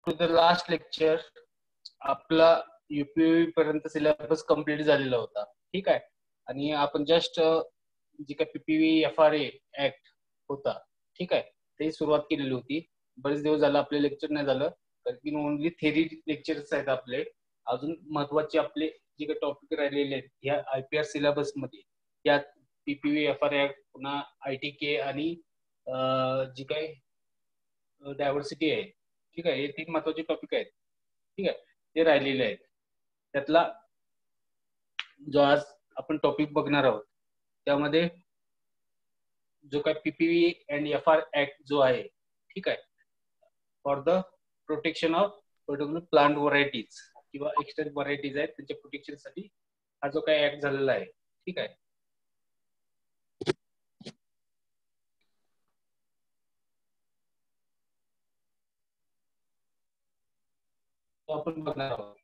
To the last lecture आपला UPV पर्यंत syllabus complete झालेला होता. ठीक आहे. आणि आपण जस्ट जी काय PPV FRA ऍक्ट होता, ठीक आहे, ते सुरुवात केलेली होती. बरेच दिवस झालं आपले लेक्चर नाही झालं, कारण की ओनली थेरी लेक्चर्स आहेत आपले. अजून महत्वाचे आपले जे काही टॉपिक राहिलेले आहेत ह्या IPR सिलेबस मध्ये, यात PPV FRA ऍक्ट, पुन्हा ITK आणि जी काय डायव्हर्सिटी आहे, ठीक आहे, हे 3 महत्वाचे टॉपिक आहेत. ठीक आहे, ते राहिलेले आहेत. त्यातला जो आज आपण टॉपिक बघणार आहोत त्यामध्ये जो काय PPV अँड FR ऍक्ट जो आहे, ठीक आहे, for the protection of particular plant varieties किंवा एक्सटेंट व्हरायटीज आहेत त्यांच्या प्रोटेक्शन साठी हा जो काय ऍक्ट झालेला आहे. ठीक आहे, तो आपण बघणार आहोत.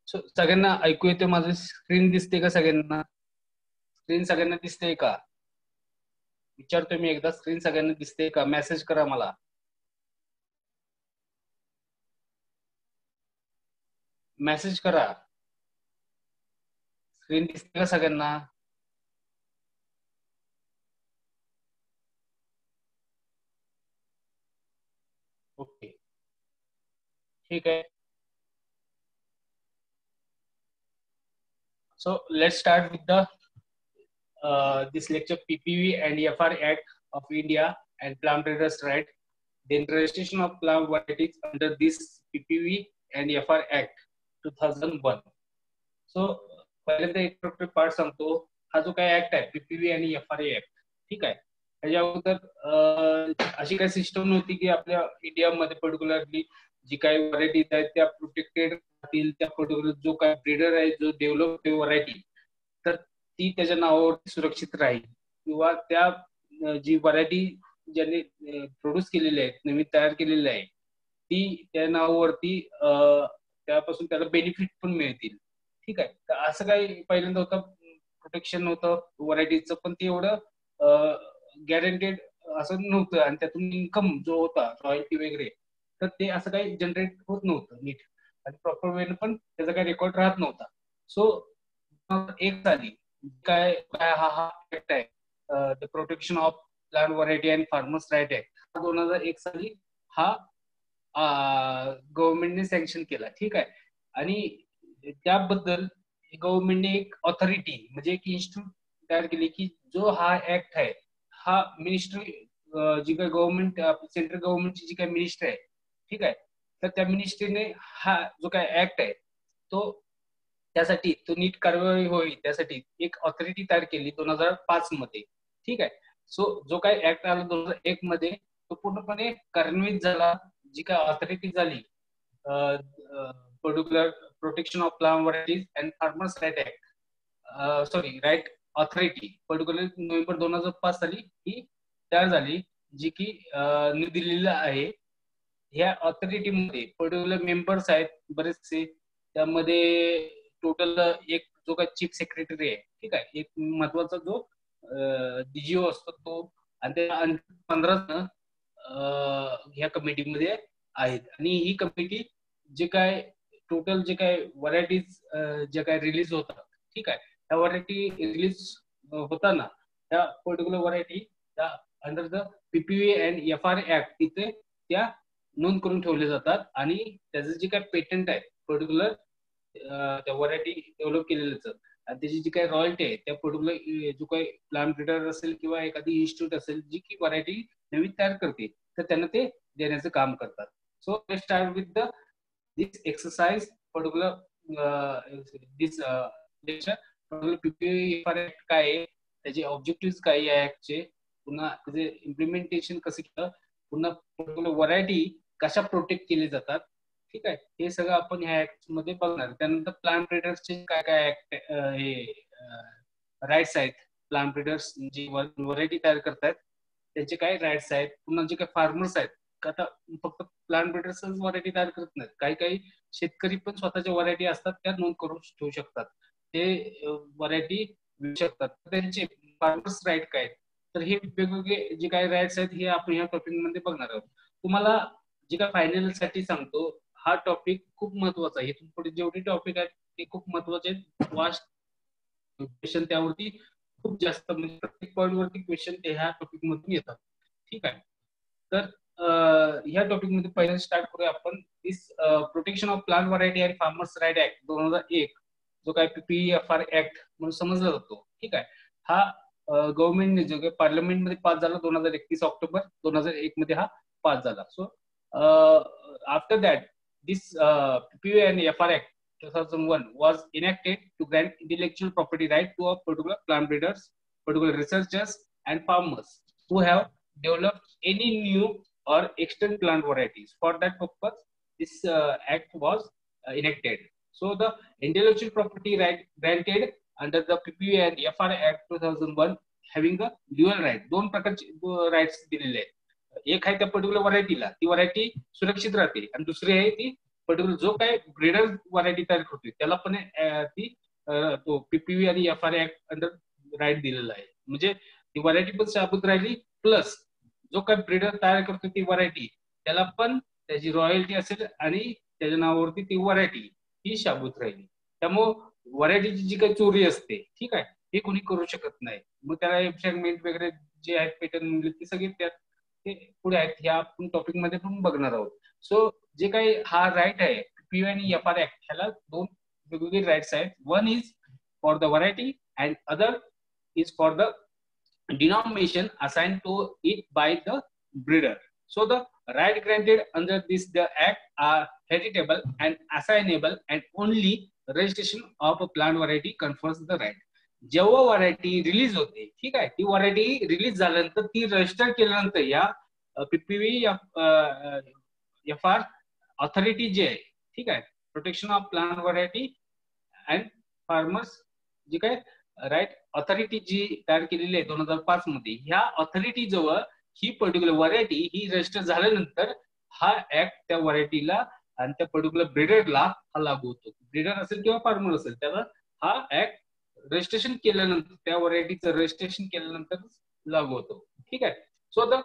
सगळ्यांना ऐकू येते? माझी स्क्रीन दिसते का सगळ्यांना? स्क्रीन सगळ्यांना दिसते का? विचारतोय मी एकदा, स्क्रीन सगळ्यांना दिसते का? मेसेज करा मला. मेसेज करा. स्क्रीन दिसते का सगळ्यांना? ओके, ठीक आहे. So let's start with the this lecture, PPV and FR Act of India and Plant Breeders' Right. Then registration of plant varieties under this PPV and FR Act 2001. So पहिल्यांदा introductory part सांगतो. हा जो काय act आहे PPV आणि FRA act, ठीक आहे, त्याच्या अगोदर अशी काही सिस्टम नव्हती की आपल्या इंडियामध्ये पर्टिक्युलरली जी काही व्हरायटीज आहेत त्या प्रोटेक्टेड राहतील. त्या पर्टिक्युलर जो काय ब्रीडर आहे जो डेव्हलप व्हरायटी, तर ती त्याच्या नावावर सुरक्षित राहील, किंवा त्या जी व्हरायटी ज्यांनी प्रोड्यूस केलेली आहे, नवीन तयार केलेली आहे, ती त्या नावावरती त्यापासून त्याला बेनिफिट पण मिळतील. ठीक आहे, तर असं काही पहिल्यांदा होतं, प्रोटेक्शन नव्हतं व्हरायटीचं, पण ते एवढं गॅरंटेड असं नव्हतं. आणि त्यातून इन्कम जो होता, रॉयल्टी वगैरे, तर ते असं काही जनरेट होत नव्हतं नीट, आणि प्रॉपर वेने पण त्याचा काही रेकॉर्ड राहत नव्हता. सो एक झाली काय काय हा ऍक्ट आहे, the protection of plant variety and farmers right act 2001 साली हा गव्हर्नमेंटने सँक्शन केला. ठीक आहे, आणि त्याबद्दल गव्हर्नमेंटने एक ऑथॉरिटी म्हणजे एक इन्स्टिट्यूट तयार केली की जो हा ऍक्ट आहे हा मिनिस्ट्री, जी काही गव्हर्नमेंट सेंट्रल गव्हर्नमेंटची जी काही मिनिस्ट्री आहे, ठीक आहे, तर त्या मिनिस्ट्रीने हा जो काय ऍक्ट आहे तो त्यासाठी तो नीट कारवाई होईल त्यासाठी एक ऑथॉरिटी तयार केली 2005 मध्ये. ठीक आहे, सो जो काही ऍक्ट आला 2001 मध्ये तो पूर्णपणे कार्यान्वित झाला. जी काय ऑथॉरिटी झाली particular protection of plant varieties and farmers right act, sorry right authority, particular November 2005 साली ही तयार झाली, जी की न्यू दिल्लीला आहे. ह्या ऑथॉरिटीमध्ये पर्टिक्युलर मेंबर्स आहेत बरेचसे. त्यामध्ये टोटल एक जो काही चीफ सेक्रेटरी आहे, ठीक आहे, एक महत्वाचा जो DGO असतो तो, आणि त्या 15 जण ह्या कमिटीमध्ये आहेत. आणि ही कमिटी जे काय टोटल जे काय व्हरायटीज जे काय रिलीज होतात, ठीक आहे, त्या व्हरायटी रिलीज होताना त्या पर्टिक्युलर व्हरायटी त्या under the PPV and FR act तिथे त्या नोंद करून ठेवले जातात. आणि त्याचं जे काय पेटंट आहे पर्टिक्युलर त्या व्हरायटी डेव्हलप केलेलं, आणि त्याची जी काही रॉयल्टी आहे त्या पर्टिक्युलर जो काही प्लांट ब्रीडर असेल किंवा एखादी इन्स्टिट्यूट असेल जी की व्हरायटी नवीन तयार करते, तर त्यांना ते देण्याचं काम करतात. So let's start with the this exercise particular this lecture. PPV FR act काय आहे, त्याचे ऑब्जेक्टिव्ह काय आहे ऍक्टचे, पुन्हा त्याचे इम्प्लिमेंटेशन कसं केलं, पुन्हा पर्टिक्युलर व्हरायटी कशा प्रोटेक्ट केली जातात. ठीक आहे, हे सगळं आपण ह्या ऍक्ट मध्ये बघणार. त्यानंतर प्लांट ब्रीडर्सचे काय काय ऍक्ट हे राईट्स आहेत, प्लांट ब्रीडर्स जी व्हरायटी तयार करतात त्याचे काय राईट्स आहेत, पुन्हा जे काही फार्मर्स आहेत, आता फक्त प्लांट ब्रीडर्स व्हरायटी तयार करत नाहीत, काही काही शेतकरी पण स्वतःच्या व्हरायटी असतात त्या नोंद करून ठेवू शकतात, ते व्हरायटी विकू शकतात. त्यांचे फार्मर्स राईट काय, तर हे वेगवेगळे जे काही राईट्स आहेत हे आपण ह्या टॉपिक मध्ये बघणार आहोत. तुम्हाला जे काय फायनल साठी सांगतो, हा टॉपिक खूप महत्वाचा आहे. इथून पुढे जेवढे टॉपिक आहेत ते खूप महत्वाचे आहेत. वास्ट क्वेश्चन त्यावरती खूप जास्त, म्हणजे प्रत्येक पॉईंट वरती क्वेश्चन ते ह्या टॉपिक मधून येतात. ठीक आहे. तर ह्या टॉपिक मध्ये पहिल्यांदा स्टार्ट करूया आपण. This Protection of plant variety and farmers right act 2001, जो काय PPFR ऍक्ट म्हणून समजला जातो. ठीक आहे. हा गव्हर्नमेंटने जो काही पार्लमेंटमध्ये पास झाला 2031 ऑक्टोबर 2001 मध्ये हा पास झाला. So after that this PPFR act 2001 was enacted to grant intellectual property right to a particular plant breeders, particular researchers and farmers who have developed any new or extant plant varieties. For that purpose, this act was enacted. So the intellectual property right granted under the PPFR Act 2001 having a dual right, दोन प्रकारचे rights दिलेले आहेत. एक आहे त्या particular व्हरायटीला, ती variety सुरक्षित राहते, आणि दुसरी आहे ती पर्टिक्युलर जो काय ब्रीडर व्हरायटी तयार होते त्याला पण ती तो PPV आणि FR ऍक्ट अंडर राईट दिलेला आहे. म्हणजे ती व्हरायटी पण शाबूत राहिली, प्लस जो काय ब्रीडर तयार करतो ती व्हरायटी त्याला पण त्याची रॉयल्टी असेल आणि त्याच्या नावावरती ती व्हरायटी ही शाबूत राहिली. त्यामुळं व्हरायटीची जी काही चोरी असते, ठीक आहे, हे कोणी करू शकत नाही. मग त्याला फ्रॅगमेंट वगैरे जे आहेत पॅटर्न ते सगळे त्यात ते पुढे आहेत, ह्या आपण टॉपिक मध्ये पण बघणार आहोत. सो जे काही हा राईट आहे PPV आणि FR ऍक्ट, ह्याला दोन वेगवेगळे राईट्स आहेत. One is for the variety and other is for the denomination assigned to it by the breeder. So the right granted under this the act are heritable and assignable, and only registration of a plant variety confers the right. जेव्हा variety release होते, ठीक आहे, ती variety release झाल्यानंतर ती register केल्यानंतर या PPV FR authority जे आहे, ठीक आहे, Protection of plant variety and Farmers जी काय राईट ऑथॉरिटी जी तयार केलेली आहे 2005 मध्ये, ह्या ऑथॉरिटी जवळ ही पर्टिक्युलर व्हरायटी ही रजिस्टर झाल्यानंतर हा ऍक्ट त्या व्हरायटीला आणि त्या पर्टिक्युलर ब्रीडरला हा लागू होतो. ब्रीडर असेल किंवा फार्मर असेल, त्याला हा ऍक्ट रजिस्ट्रेशन केल्यानंतर, त्या व्हरायटीचं रजिस्ट्रेशन केल्यानंतर लागू होतो. ठीक आहे. So the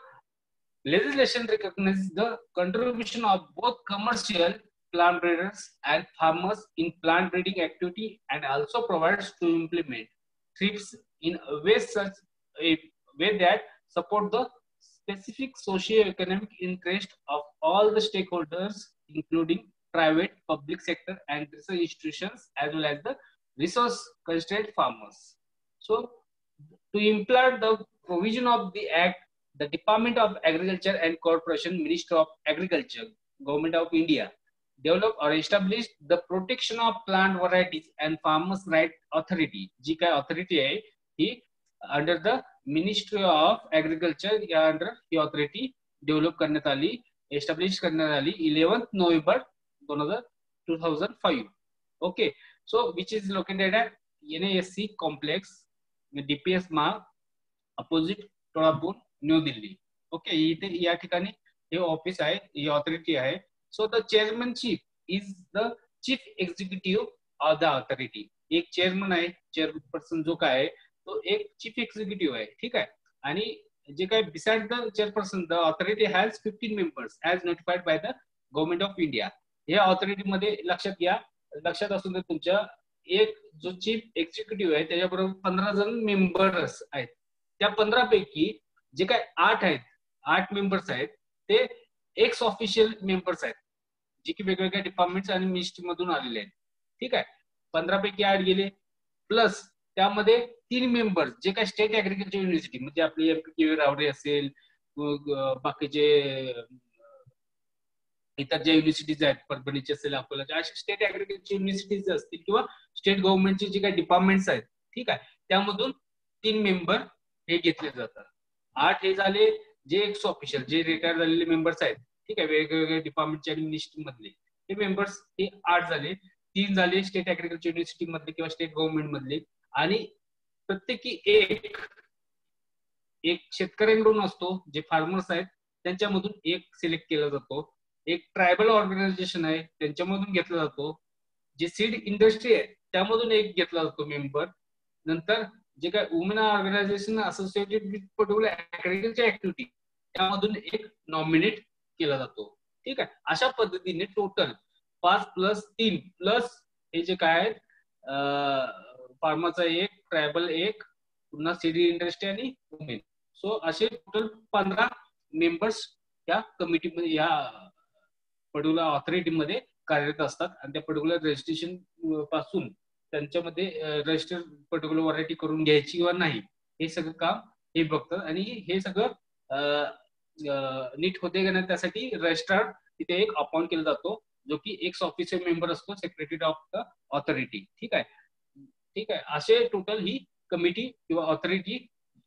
legislation recognizes the contribution of both commercial plant breeders and farmers in plant breeding activity, and also provides to implement TRIPS in a way such a way that support the specific socio-economic interest of all the stakeholders, including private, public sector and research institutions, as well as the resource constrained farmers. So to implement the provision of the act, the Department of Agriculture and Corporation, Ministry of Agriculture, Government of India, developed or established the Protection of Plant Varieties and Farmers' Right Authority. जी काय authority आहे ही under the Ministry of Agriculture या under ही authority develop करण्यात आली, establish करण्यात आली 11 November 2005. Okay. So which is located at NASC complex, DPS Marg, opposite Todapur, New Delhi. Okay. इथे या ठिकाणी हे ऑफिस आहे, ही ऑथॉरिटी आहे. So the chairmanship is the chief executive of the authority. एक चेअरमन आहे, चेअरपर्सन जो काय आहे तो एक चीफ एक्झिक्युटिव्ह आहे. ठीक आहे. आणि जे काय beside the chairperson, the authority has 15 members as notified by the government of India. या ऑथॉरिटीमध्ये लक्षात असून तुमच्या एक जो चीफ एक्झिक्युटिव्ह आहे त्याच्याबरोबर 15 जण मेंबर्स आहेत. त्या 15 पैकी जे काय 8 मेंबर्स आहेत ते एक्स ऑफिशियल मेंबर्स आहेत, जे की वेगवेगळ्या डिपार्टमेंट्स आणि मिनिस्ट्री मधून आलेले आहेत. ठीक आहे. 15 पैकी 8 गेले, प्लस त्यामध्ये 3 मेंबर्स जे काय स्टेट ऍग्रिकल्चर युनिव्हर्सिटी, म्हणजे आपली MPKV रावरे असेल, बाकीचे इतर ज्या युनिव्हर्सिटीज आहेत, परभणीचे असेल, अकोलाचे, अशा स्टेट ऍग्रिकल्चर युनिव्हर्सिटीज असतील किंवा स्टेट गव्हर्नमेंटचे जे काही डिपार्टमेंट्स आहेत, ठीक आहे, त्यामधून 3 मेंबर हे घेतले जातात. 8 हे झाले जे एक्स ऑफिशियल, जे रिटायर झालेले मेंबर्स आहेत, ठीक आहे, वेगवेगळ्या डिपार्टमेंटच्या आणि मिनिस्ट्री मधले हे मेंबर्स हे 8 झाले. 3 झाले स्टेट ऍग्रिकल्चर युनिव्हर्सिटी मधले किंवा स्टेट गव्हर्नमेंट मधले, आणि प्रत्येकी एक शेतकऱ्यांकडून असतो, जे फार्मर्स आहेत त्यांच्यामधून एक सिलेक्ट केला जातो. एक ट्रायबल ऑर्गनायझेशन आहे त्यांच्यामधून घेतला जातो. जे सीड इंडस्ट्री आहे त्यामधून एक घेतला जातो मेंबर. नंतर जे काय women organisation associated with particular agriculture activity त्यामधून एक नॉमिनेट केला जातो. ठीक आहे. अशा पद्धतीने टोटल 5+3+ हे जे काय आहेत फार्माचा एक, ट्रायबल एक, पुन्हा सिटी इंडस्ट्री आणि वुमेन. सो असे टोटल 15 मेंबर्स या कमिटीमध्ये या पर्टिक्युलर ऑथॉरिटीमध्ये कार्यरत असतात आणि त्या पर्टिक्युलर रजिस्ट्रेशन पासून त्यांच्यामध्ये रजिस्टर पर्टिक्युलर व्हरायटी करून घ्यायची किंवा नाही हे सगळं काम हे बघतात आणि हे सगळं नीट होते का नाही त्यासाठी रजिस्ट्रार तिथे एक अपॉइंट केला जातो जो की एक्स ऑफिशियल मेंबर असतो सेक्रेटरी ऑफ द ऑथॉरिटी. ठीक आहे. ठीक आहे. असे टोटल ही कमिटी किंवा ऑथॉरिटी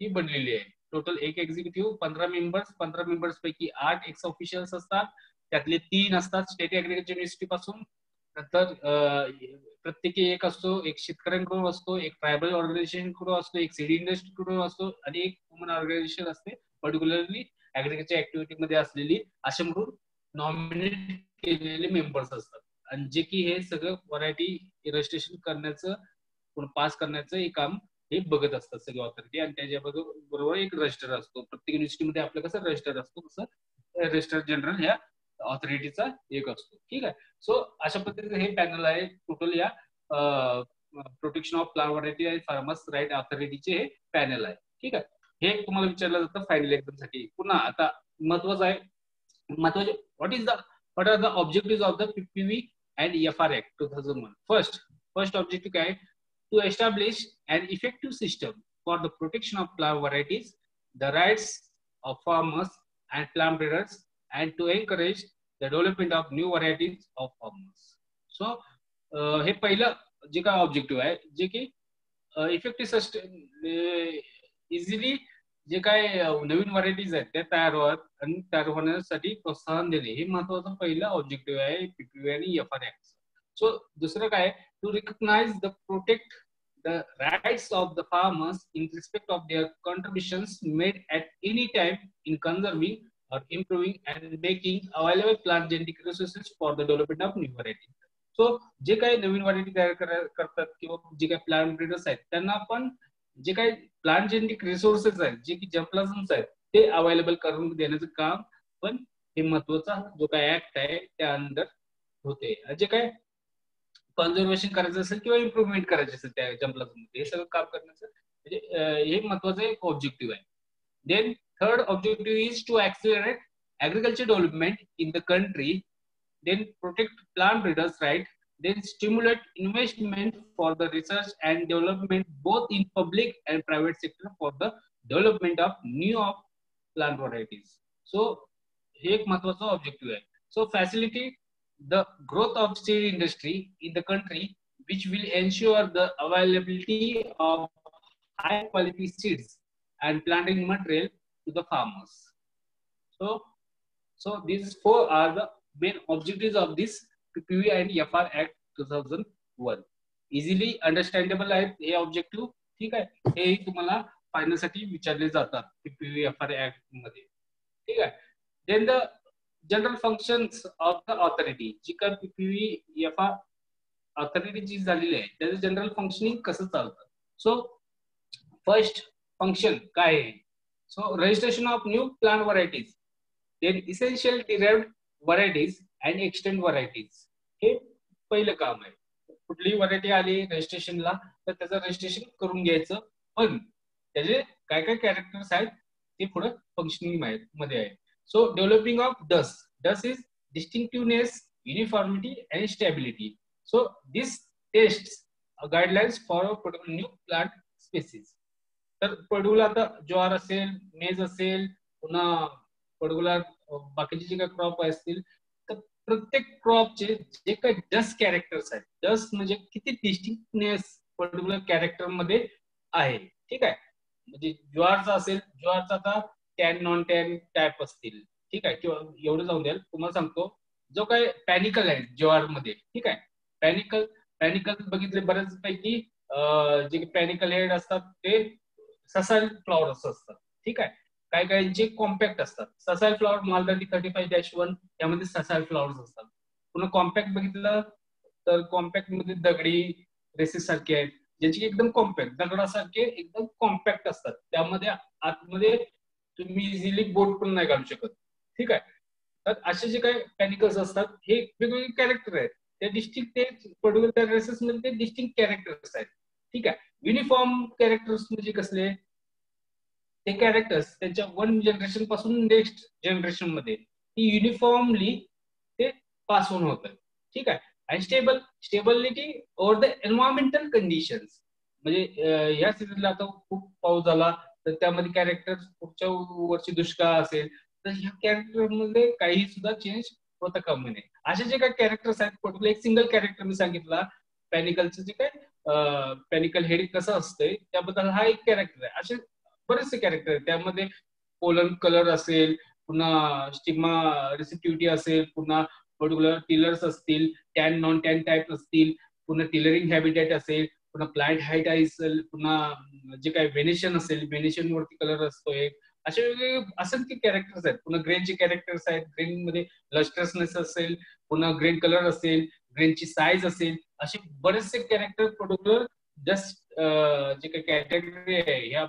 ही बनलेली आहे. टोटल एक एक्झिक्युटिव्ह 15 मेंबर्स पैकी 8 एक्स ऑफिशियल्स असतात. त्यातले 3 असतात स्टेट ऍग्रिकल्चर युनिव्हर्सिटी पासून. नंतर प्रत्येकी एक असतो, एक शेतकऱ्यांकडून असतो, एक ट्रायबल ऑर्गनायझेशन कडून असतो, एक सिटी इंडस्ट्री कडून असतो आणि एक वुमन ऑर्गनायझेशन असते पर्टिक्युलरली ऍग्रिकल्चर ऍक्टिव्हिटी मध्ये असलेली. असे म्हणून नॉमिनेट केलेले मेंबर्स असतात आणि जे की हे सगळं व्हरायटी रजिस्ट्रेशन करण्याचं पास करण्याचं हे काम हे बघत असतात सगळे ऑथॉरिटी. आणि त्याच्याबरोबर एक रजिस्टर असतो. प्रत्येक युनिव्हर्सिटीमध्ये आपलं कसं रजिस्टर असतो तसं रजिस्टर जनरल ह्या ऑथॉरिटीचा एक असतो. ठीक आहे. सो अशा पद्धतीने हे पॅनल आहे टोटल या प्रोटेक्शन ऑफ प्लांट व्हरायटी आणि फार्मर्स राईट ऑथॉरिटीचे हे पॅनल आहे. ठीक आहे. हे तुम्हाला विचारलं जातं फायनल एक्झाम साठी. पुन्हा आता महत्वाचं आहे what are the objectives of the PPV and FR Act 2001? First objective काय to establish an effective system for the protection of plant varieties, the rights of farmers and plant breeders, and to encourage the development of new varieties of farmers. So हे पहिलं जे काय objective आहे जे की effective system easily जे काय नवीन varieties आहेत त्या तयार होतात आणि तयार होण्यासाठी प्रोत्साहन देणे हे महत्वाचं पहिलं ऑब्जेक्टिव्ह आहे पीपीव्ही आणि एफआर ऍक्ट. सो दुसरं काय to recognise the protect the rights of the farmers in respect of their contributions made at any time in conserving or improving and making available plant genetic resources for the development of new varieties. So जे काही नवीन variety तयार करतात किंवा जे काही plant breeders आहेत त्यांना आपण जे काही प्लांट जेनेटिक रिसोर्सेस आहेत जे की जर्मप्लाझम्स आहेत ते अवेलेबल करून देण्याचं काम पण हे महत्वाचा जो काही ऍक्ट आहे त्या अंडर होते. जे काय कन्झर्वेशन करायचं असेल किंवा इम्प्रुव्हमेंट करायचं असेल त्या जर्मप्लाझममध्ये हे सगळं काम करण्याचं म्हणजे हे महत्वाचं एक ऑब्जेक्टिव्ह आहे. Then third objective is to accelerate agriculture development in the country, then protect plant breeders right, then stimulate investment for the research and development both in public and private sector for the development of new plant varieties. So हे एक महत्वाचा objective आहे. So facilitate the growth of seed industry in the country which will ensure the availability of high quality seeds and planting material to the farmers. So these four are the main objectives of this PPV and FR Act 2001. Easily understandable आहेत हे objective. ठीक आहे. हे तुम्हाला final साठी विचारले जातात PPV FR Act मध्ये. ठीक आहे. Then the general functions of the authority जी काय PPV FR ऑथॉरिटी जी झालेली आहे त्याचं जनरल फंक्शनिंग कसं चालतं. सो फर्स्ट फंक्शन काय आहे. So registration of new plant varieties, then essential derived varieties and extend varieties हे पहिलं काम आहे. कुठलीही व्हरायटी आली रजिस्ट्रेशनला तर त्याचं रजिस्ट्रेशन करून घ्यायचं पण त्याचे काय काय कॅरेक्टर्स आहेत ते पुढे फंक्शनिंग मध्ये आहे. So developing of DUS is distinctiveness, uniformity and stability. So this test guidelines for particular new plant species. तर पर्टिक्युलर आता ज्वार असेल, मेज असेल, पुन्हा पर्टिक्युलर बाकीचे जे काही क्रॉप असतील तर प्रत्येक क्रॉपचे जे काही डस्ट कॅरेक्टर्स आहेत, डस्ट म्हणजे किती डिस्टिंक्टनेस पर्टिक्युलर कॅरेक्टर मध्ये आहे. ठीक आहे. म्हणजे ज्वारचा असेल, ज्वारचा आता टॅन नॉन टॅन टाईप असतील. ठीक आहे. किंवा एवढं जाऊन द्याल तुम्हाला सांगतो जो काही पॅनिकल आहे ज्वार मध्ये. ठीक आहे. पॅनिकल बघितले बऱ्याच पैकी जे पॅनिकल हेड असतात ते ससाईल फ्लॉवर्स असतात. ठीक आहे. काही काहींचे कॉम्पॅक्ट असतात. ससाईल फ्लॉवर मालदाटी 35-1 यामध्ये ससाईल फ्लॉवर्स असतात. पुन्हा कॉम्पॅक्ट बघितलं तर कॉम्पॅक्ट मध्ये दगडी रेसेस सारखे आहेत. ज्याची एकदम कॉम्पॅक्ट, दगडासारखे एकदम कॉम्पॅक्ट असतात, त्यामध्ये आतमध्ये तुम्ही इझिली बोट पण नाही घालू शकत. ठीक आहे. तर असे जे काही पॅनिकल्स असतात हे वेगवेगळे कॅरेक्टर आहेत. त्या डिस्टिंक्ट ते पर्टिक्युलर रेसेस मध्ये ते डिस्टिंक्ट कॅरेक्टर्स आहेत. ठीक आहे. युनिफॉर्म कॅरेक्टर्स म्हणजे कसले, ते कॅरेक्टर्स त्यांच्या वन जनरेशन पासून नेक्स्ट जनरेशन मध्ये ती युनिफॉर्मली ते पास होऊन होतं. ठीक आहे. आणि stability over the environmental conditions, म्हणजे या सीझनला आता खूप पाऊस झाला तर त्यामध्ये कॅरेक्टर पुढच्या वर्षी दुष्काळ असेल तर ह्या कॅरेक्टर मध्ये काही सुद्धा चेंज होता कामा नये. असे जे काही कॅरेक्टर्स आहेत, पर्टिक्युलर एक सिंगल कॅरेक्टर मी सांगितला पॅनिकलचं जे काय पॅनिकल हेड कसं असतंय त्याबद्दल हा एक कॅरेक्टर आहे. असे बरेचसे कॅरेक्टर आहेत त्यामध्ये पोलन कलर असेल, पुन्हा स्टिग्मा रिसेप्टिव्हिटी असेल, पुन्हा पर्टिक्युलर टिलर्स असतील, टॅन नॉन टॅन टाईप असतील, पुन्हा टिलरिंग हॅबिटेट असेल, पुन्हा प्लांट हाईट असेल, पुन्हा जे काही व्हेनेशन असेल व्हेनेशन वरती कलर असतो एक. असे वेगवेगळे असंख्य कॅरेक्टर्स आहेत. पुन्हा ग्रेनचे कॅरेक्टर्स आहेत, ग्रेन मध्ये लस्टरसनेस असेल, पुन्हा ग्रेन कलर असेल, ग्रेनची साईज असेल, असे बरेचसे कॅरेक्टर पर्टिक्युलर जस्ट जे काही कॅटेगरी आहे ह्या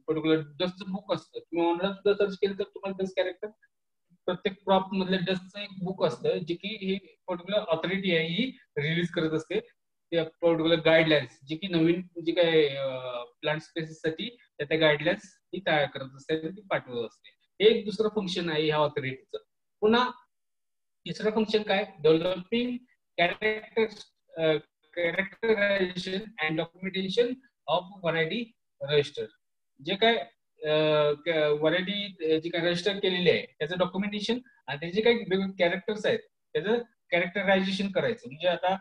पर्टिक्युलर डस्टचं बुक असतं. किंवा ऑनलाईन सुद्धा सर्च केलं तर तुम्हाला डस्ट कॅरेक्टर प्रत्येक क्रॉप मधल्या डस्टचं एक बुक असतं जे की ही पर्टिक्युलर ऑथॉरिटी आहे ही रिलीज करत असते. त्या पर्टिक्युलर गाईडलाईन्स जी की नवीन जी काय प्लांट स्पेसिससाठी त्या गाईडलाईन्स ही तयार करत असते आणि ती पाठवत असते. हे एक दुसरं फंक्शन आहे ह्या ऑथॉरिटीचं. पुन्हा तिसरं फंक्शन काय, developing character characterisation and documentation of variety register. जे काय व्हरायटी जी काय रजिस्टर केलेली आहे त्याचं डॉक्युमेंटेशन आणि त्याचे काही वेगवेगळे कॅरेक्टर्स आहेत त्याचं कॅरेक्टरायझेशन करायचं. म्हणजे आता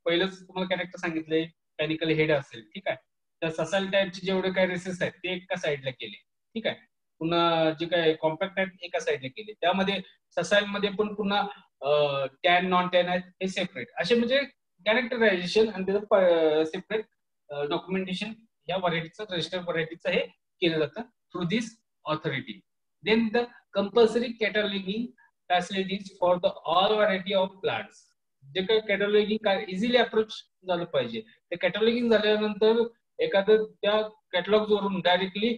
पहिलंच तुम्हाला कॅरेक्टर सांगितलंय पॅनिकल हेड असेल. ठीक आहे. तर ससाल टाईपचे जेवढे काही रेसेस आहेत ते एका साईडला केले. ठीक आहे. पुन्हा जे काही कॉम्पॅक्ट आहेत एका साईडला केले. त्यामध्ये ससाईल मध्ये पण पुन्हा टॅन नॉन टॅन आहेत हे सेपरेट. असे म्हणजे कॅरेक्टरायझेशन आणि त्याचं सेपरेट डॉक्युमेंटेशन या व्हरायटीचं रजिस्टर व्हरायटीचं हे केलं जातं through this authority. Then the compulsory cataloguing facilities for the all variety of plants. जे काही कॅटलॉगिंग इझिली अप्रोच झालं पाहिजे. ते कॅटलॉगिंग झाल्यानंतर एखादं त्या कॅटलॉग वरून डायरेक्टली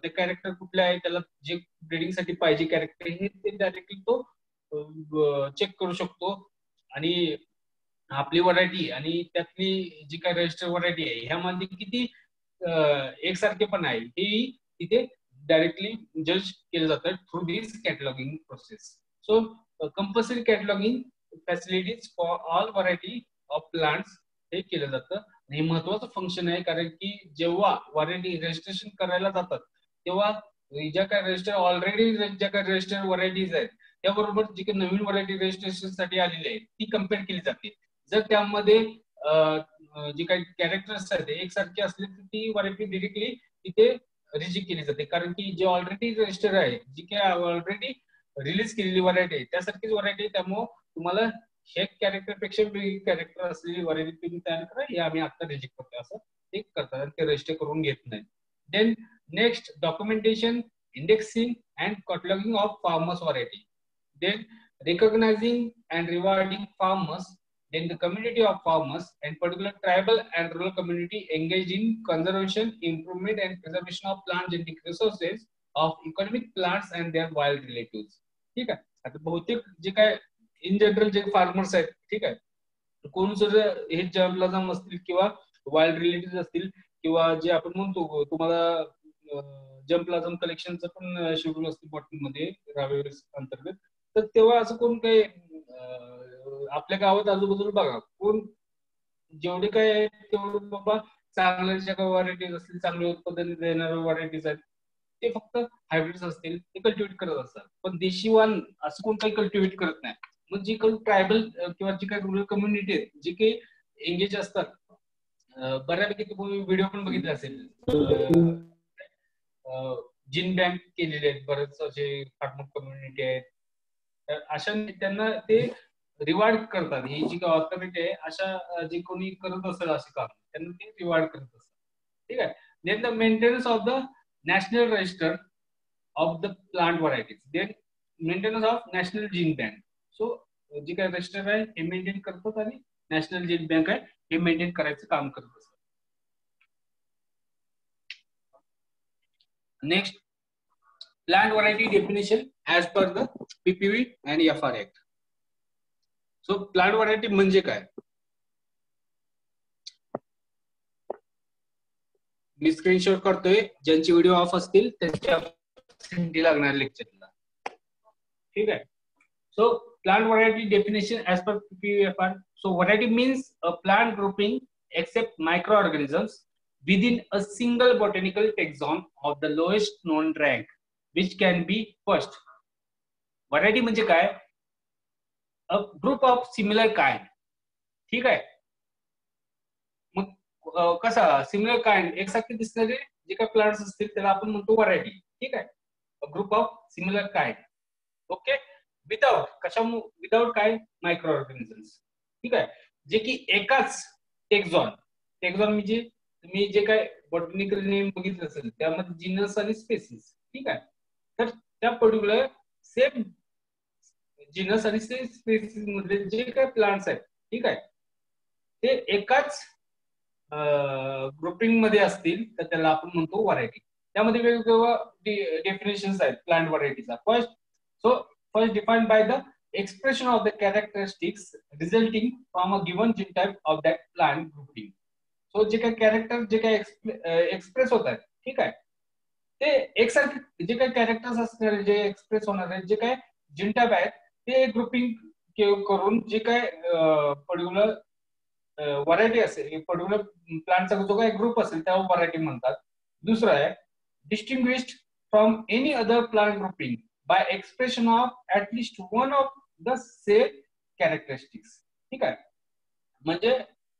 ते कॅरेक्टर कुठले आहे त्याला जे ब्रीडिंग साठी पाहिजे कॅरेक्टर हे ते डायरेक्टली तो चेक करू शकतो. आणि आपली व्हरायटी आणि त्यातली जी काही रजिस्टर व्हरायटी आहे ह्यामध्ये किती एकसारखे पण आहे हे तिथे डायरेक्टली जज केलं जातं through this cataloguing process. So compulsory cataloguing facilities for all variety of plants हे केलं जातं. हे महत्वाचं फंक्शन आहे कारण की जेव्हा व्हरायटी रजिस्ट्रेशन करायला जातात तेव्हा ज्या काही रजिस्टर ऑलरेडी ज्या काही रजिस्टर व्हरायटीज आहेत त्याबरोबर जी काही नवीन व्हरायटी रजिस्ट्रेशन साठी आलेली आहे ती कम्पेअर केली जाते. जर त्यामध्ये जे काही कॅरेक्टर्स आहेत एकसारखे असले तर ती व्हरायटी डिरेक्टली तिथे रिजेक्ट केली जाते. कारण की जे ऑलरेडी रजिस्टर आहे जी काही ऑलरेडी रिलीज केलेली व्हरायटी आहे त्यासारखीच व्हरायटी त्यामुळे तुम्हाला हे कॅरेक्टर पेक्षा वेगळी कॅरेक्टर असलेली व्हरायटी तुम्ही तयार करा हे आम्ही आता रिजेक्ट करतो असं ते करतात ते रजिस्टर करून घेत नाही. Then next documentation indexing and cataloging of farmers variety, then recognizing and rewarding farmers, then the community of farmers and particular tribal and rural community engaged in conservation, improvement and preservation of plant genetic resources of economic plants and their wild relatives. ठीक आहे. आता बहुतेक जे काय in general जे farmers आहेत ठीक आहे कोण जर हे जर्मलाझम असतील किंवा वाईल्ड रिलेटिव्ह असतील किंवा जे आपण म्हणतो तुम्हाला जम्पलाझम कलेक्शनचं पण शेड्यूल असते बॉटल मध्ये रावेर अंतर्गत. तर तेव्हा असं कोण काही आपल्या गावात आजूबाजूला बघा कोण जेवढे काय आहे तेवढे बाबा चांगल्या ज्या काही व्हरायटीज असतील चांगले उत्पादन देणाऱ्या व्हरायटीज आहेत ते फक्त हायब्रिड असतील ते कल्टिवेट करत असतात. पण देशी वाण असं कोण काही कल्टिवेट करत नाही. मग जी काही ट्रायबल किंवा जी काही रुरल कम्युनिटी आहेत जी काही एंगेज असतात बऱ्यापैकी तुम्ही व्हिडिओ पण बघितले असेल जीन बँक केलेले आहेत बरेच असे फार्मर कम्युनिटी आहेत. तर अशा त्यांना ते रिवॉर्ड करतात. ही जी काही ऑथॉरिटी आहे अशा जे कोणी करत असेल असे काम त्यांना ते रिवॉर्ड करत असतात. ठीक आहे. Then the maintenance of the national register of the plant varieties, then maintenance of national gene bank. So जे काही रजिस्टर आहे हे मेंटेन करतात आणि नॅशनल सीड बँक आहे हे मेंटेन करायचं काम करत असतात. Next, plant variety definition as per the PPV and FR act. So plant variety म्हणजे काय? मी स्क्रीनशॉट करतोय, ज्यांची व्हिडिओ ऑफ असतील त्यांच्या लागणार लेक्चरला. ठीक आहे. So plant variety definition as per PPFR. So variety means a plant grouping except microorganisms within a single botanical taxon of the lowest known rank, which can be first. Variety म्हणजे काय? A group of similar kind. ठीक आहे. मग कसा similar kind एकसारखे दिसणारे जे काही प्लांट्स असतील त्याला आपण म्हणतो व्हरायटी. ठीक आहे. Group of similar kind. Okay. Without काय मायक्रो ऑर्गॅनिझम्स. ठीक आहे. जे की एकाच टेक्झॉन म्हणजे तुम्ही जे काय बॉटनिकल नेम बघितलं असेल त्यामध्ये जिनस आणि स्पेसिस. ठीक आहे. तर त्या पर्टिक्युलर सेम जिनस आणि स्पेसिस मध्ये जे काही प्लांट्स आहेत, ठीक आहे, ते एकाच ग्रुपिंग मध्ये असतील तर त्याला आपण म्हणतो व्हरायटी. त्यामध्ये वेगवेगळ्या डेफिनेशन्स आहेत plant व्हरायटीचा. First defined by the expression of the characteristics resulting from a given gene type of that plant grouping. So जे काही कॅरेक्टर जे काही एक्सप्रेस होत आहेत, ठीक आहे, ते एकसारखे जे काही कॅरेक्टर्स असणार जे एक्सप्रेस होणार आहेत, जे काही जीन टाइप आहेत ते ग्रुपिंग करून जे काही पर्टिक्युलर व्हरायटी असेल, पर्टिक्युलर प्लांटचा जो काही ग्रुप असेल त्याला व्हरायटी म्हणतात. दुसरं आहे distinguished from any other plant grouping by expression of at least one of the same characteristics. ठीक आहे. म्हणजे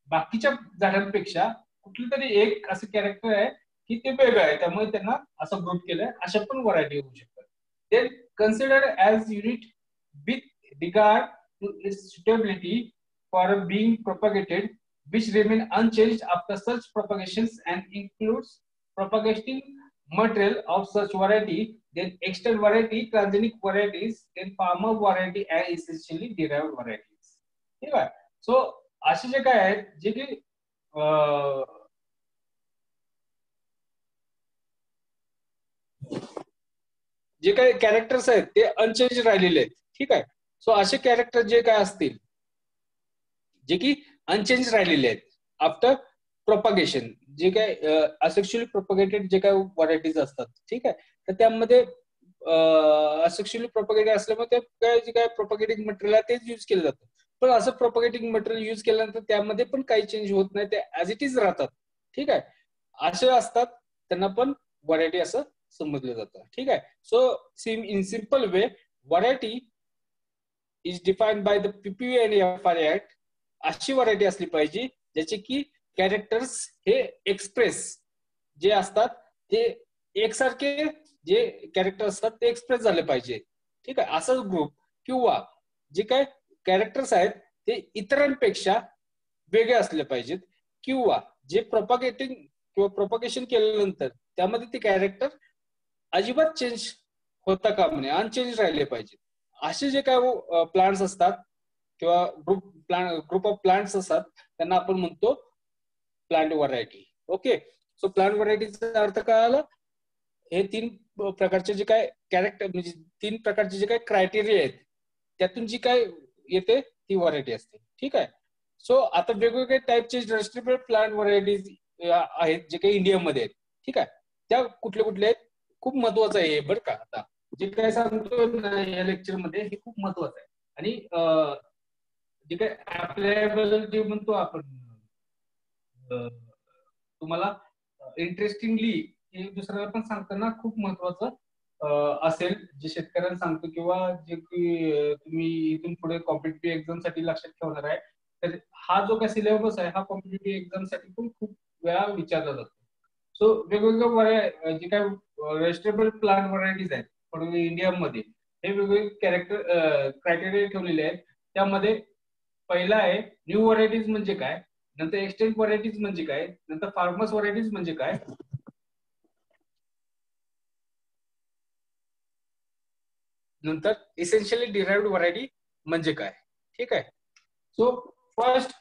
बाकीच्या झाडांपेक्षा कुठली तरी एक असं कॅरेक्टर आहे की ते वेगळं आहे, त्यामुळे त्यांना असं ग्रुप केलंय. अशा पण व्हरायटी होऊ शकतात. Then considered as unit with regard to its suitability for being propagated, which remain unchanged after such propagations and includes propagating material of such variety, then extant variety, transgenic varieties, then farmer variety and essentially derived varieties. ठीक आहे. So असे जे काय आहेत जे की जे काही कॅरेक्टर्स आहेत ते अनचेंज राहिलेले आहेत. ठीक आहे. सो असे कॅरेक्टर जे काय असतील जे की अनचेंज राहिलेले आहेत आफ्टर प्रोपगेशन, जे काय असेक्शुअली प्रोपगेटेड जे काय व्हरायटीज असतात, ठीक आहे, तर त्यामध्ये असेक्शुअली प्रोपगेटेड असल्यामुळे त्या जे काय प्रोपगेटिंग मटेरियल आहे तेच युज केलं जातं. पण असं प्रोपगेटिंग मटेरियल युज केल्यानंतर त्यामध्ये पण काही चेंज होत नाही, ते ऍज इट इज राहतात. ठीक आहे. असे असतात त्यांना पण व्हरायटी असं समजलं जातं. ठीक आहे. So in simple way variety is defined by the PPV आणि एफआर ऍक्ट. अशी व्हरायटी असली पाहिजे ज्याचे की कॅरेक्टर्स हे एक्सप्रेस जे असतात ते एकसारखे जे कॅरेक्टर असतात ते एक्सप्रेस झाले पाहिजे. ठीक आहे. असाच ग्रुप किंवा जे काय कॅरेक्टर्स आहेत ते इतरांपेक्षा वेगळे असले पाहिजेत, किंवा जे प्रोपगेटिंग किंवा प्रोपगेशन केल्यानंतर त्यामध्ये ते कॅरेक्टर अजिबात चेंज होता कामा नये, अनचेंज राहिले पाहिजे. असे जे काय प्लांट्स असतात किंवा ग्रुप ऑफ प्लांट्स असतात त्यांना आपण म्हणतो plant variety. Okay. So plant व्हरायटीचा अर्थ काय आला? हे तीन प्रकारचे जे काय कॅरेक्टर म्हणजे तीन प्रकारचे जे काय क्रायटेरिया आहेत त्यातून जी काय येते ती व्हरायटी असते. ठीक आहे. सो आता वेगवेगळे टाईपचे रेस्ट्रिक्टेड प्लांट व्हरायटीज आहेत जे काही इंडियामध्ये आहेत. ठीक आहे. त्या कुठले कुठले आहेत खूप महत्वाचं आहे बरं का. आता जे काय सांगतो या लेक्चर मध्ये हे खूप महत्वाचं आहे. आणि जे काय अप्लायबल जे म्हणतो आपण तुम्हाला इंटरेस्टिंगली हे दुसऱ्याला पण सांगताना खूप महत्वाचं असेल, जे शेतकऱ्यांना सांगतो किंवा जे की तुम्ही इथून पुढे कॉम्पिटिटिव्ह एक्झाम साठी लक्षात ठेवणार आहे, तर हा जो काय सिलेबस आहे हा कॉम्पिटिटिव्ह एक्झाम साठी पण खूप वेळा विचारला जातो. सो वेगवेगळ्या जे काय वेजिटेबल प्लांट व्हरायटीज आहेत पण इंडियामध्ये हे वेगवेगळे क्रायटेरिया ठेवलेले आहेत. त्यामध्ये पहिला आहे न्यू व्हरायटीज म्हणजे काय, नंतर एक्सटेंट व्हरायटीज म्हणजे काय, नंतर फार्मर्स व्हरायटीज म्हणजे काय, नंतर इसेन्शियली डिराइव्हड व्हरायटी म्हणजे काय. ठीक आहे. So first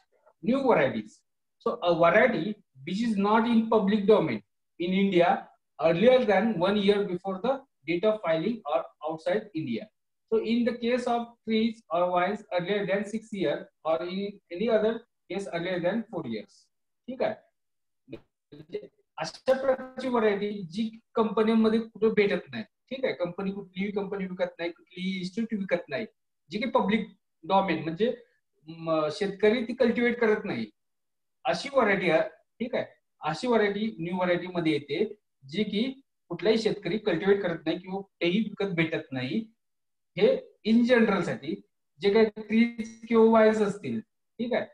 new varieties. So a variety which is not in public domain in India earlier than 1 year before the date of filing or outside India. So in the case of trees or vines earlier than 6 years or in any other case earlier than 4 years. ठीक आहे. अशा प्रकारची variety जी कंपनीमध्ये कुठे भेटत नाही. ठीक आहे. कुठलीही कंपनी विकत नाही, कुठलीही इन्स्टिट्यूट विकत नाही, जी की पब्लिक डॉमेन म्हणजे शेतकरी ती कल्टिवेट करत नाही अशी व्हरायटी आहे. ठीक आहे. अशी व्हरायटी न्यू व्हरायटी मध्ये येते जी की कुठलाही शेतकरी कल्टिवेट करत नाही किंवा कुठेही विकत भेटत नाही. हे इन जनरल साठी जे काही ट्रीज किंवा वाईज असतील, ठीक आहे,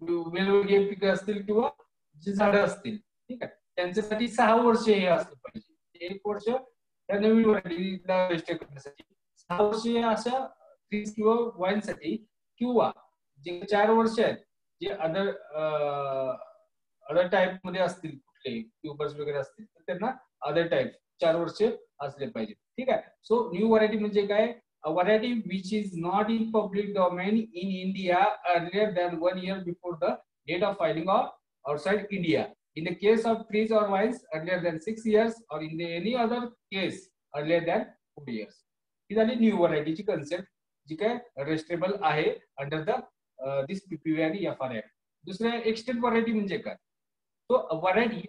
वेगवेगळे पिकं असतील किंवा जी झाडं असतील, ठीक आहे, त्यांच्यासाठी 6 वर्ष हे असलं पाहिजे. 1 वर्ष त्या नवीन व्हरायटीला रजिस्टर करण्यासाठी, 6 वर्ष अशा ट्रीज किंवा वाईनसाठी, किंवा जे 4 वर्ष आहेत जे अदर टाइप मध्ये असतील, कुठले ट्यूबर्स वगैरे असतील तर त्यांना अदर टाइप 4 वर्ष असले पाहिजे. ठीक आहे. सो न्यू व्हरायटी म्हणजे काय? A variety which is not in public domain in India earlier than 1 year before the date of filing or outside India. In the case of trees or vines earlier than 6 years or in any other case earlier than 4 years. ही झाली new व्हरायटीची concept जी काय registrable आहे under the दिस पीपीव्ही आणि FR act. दुसऱ्या extent variety म्हणजे काय? तो variety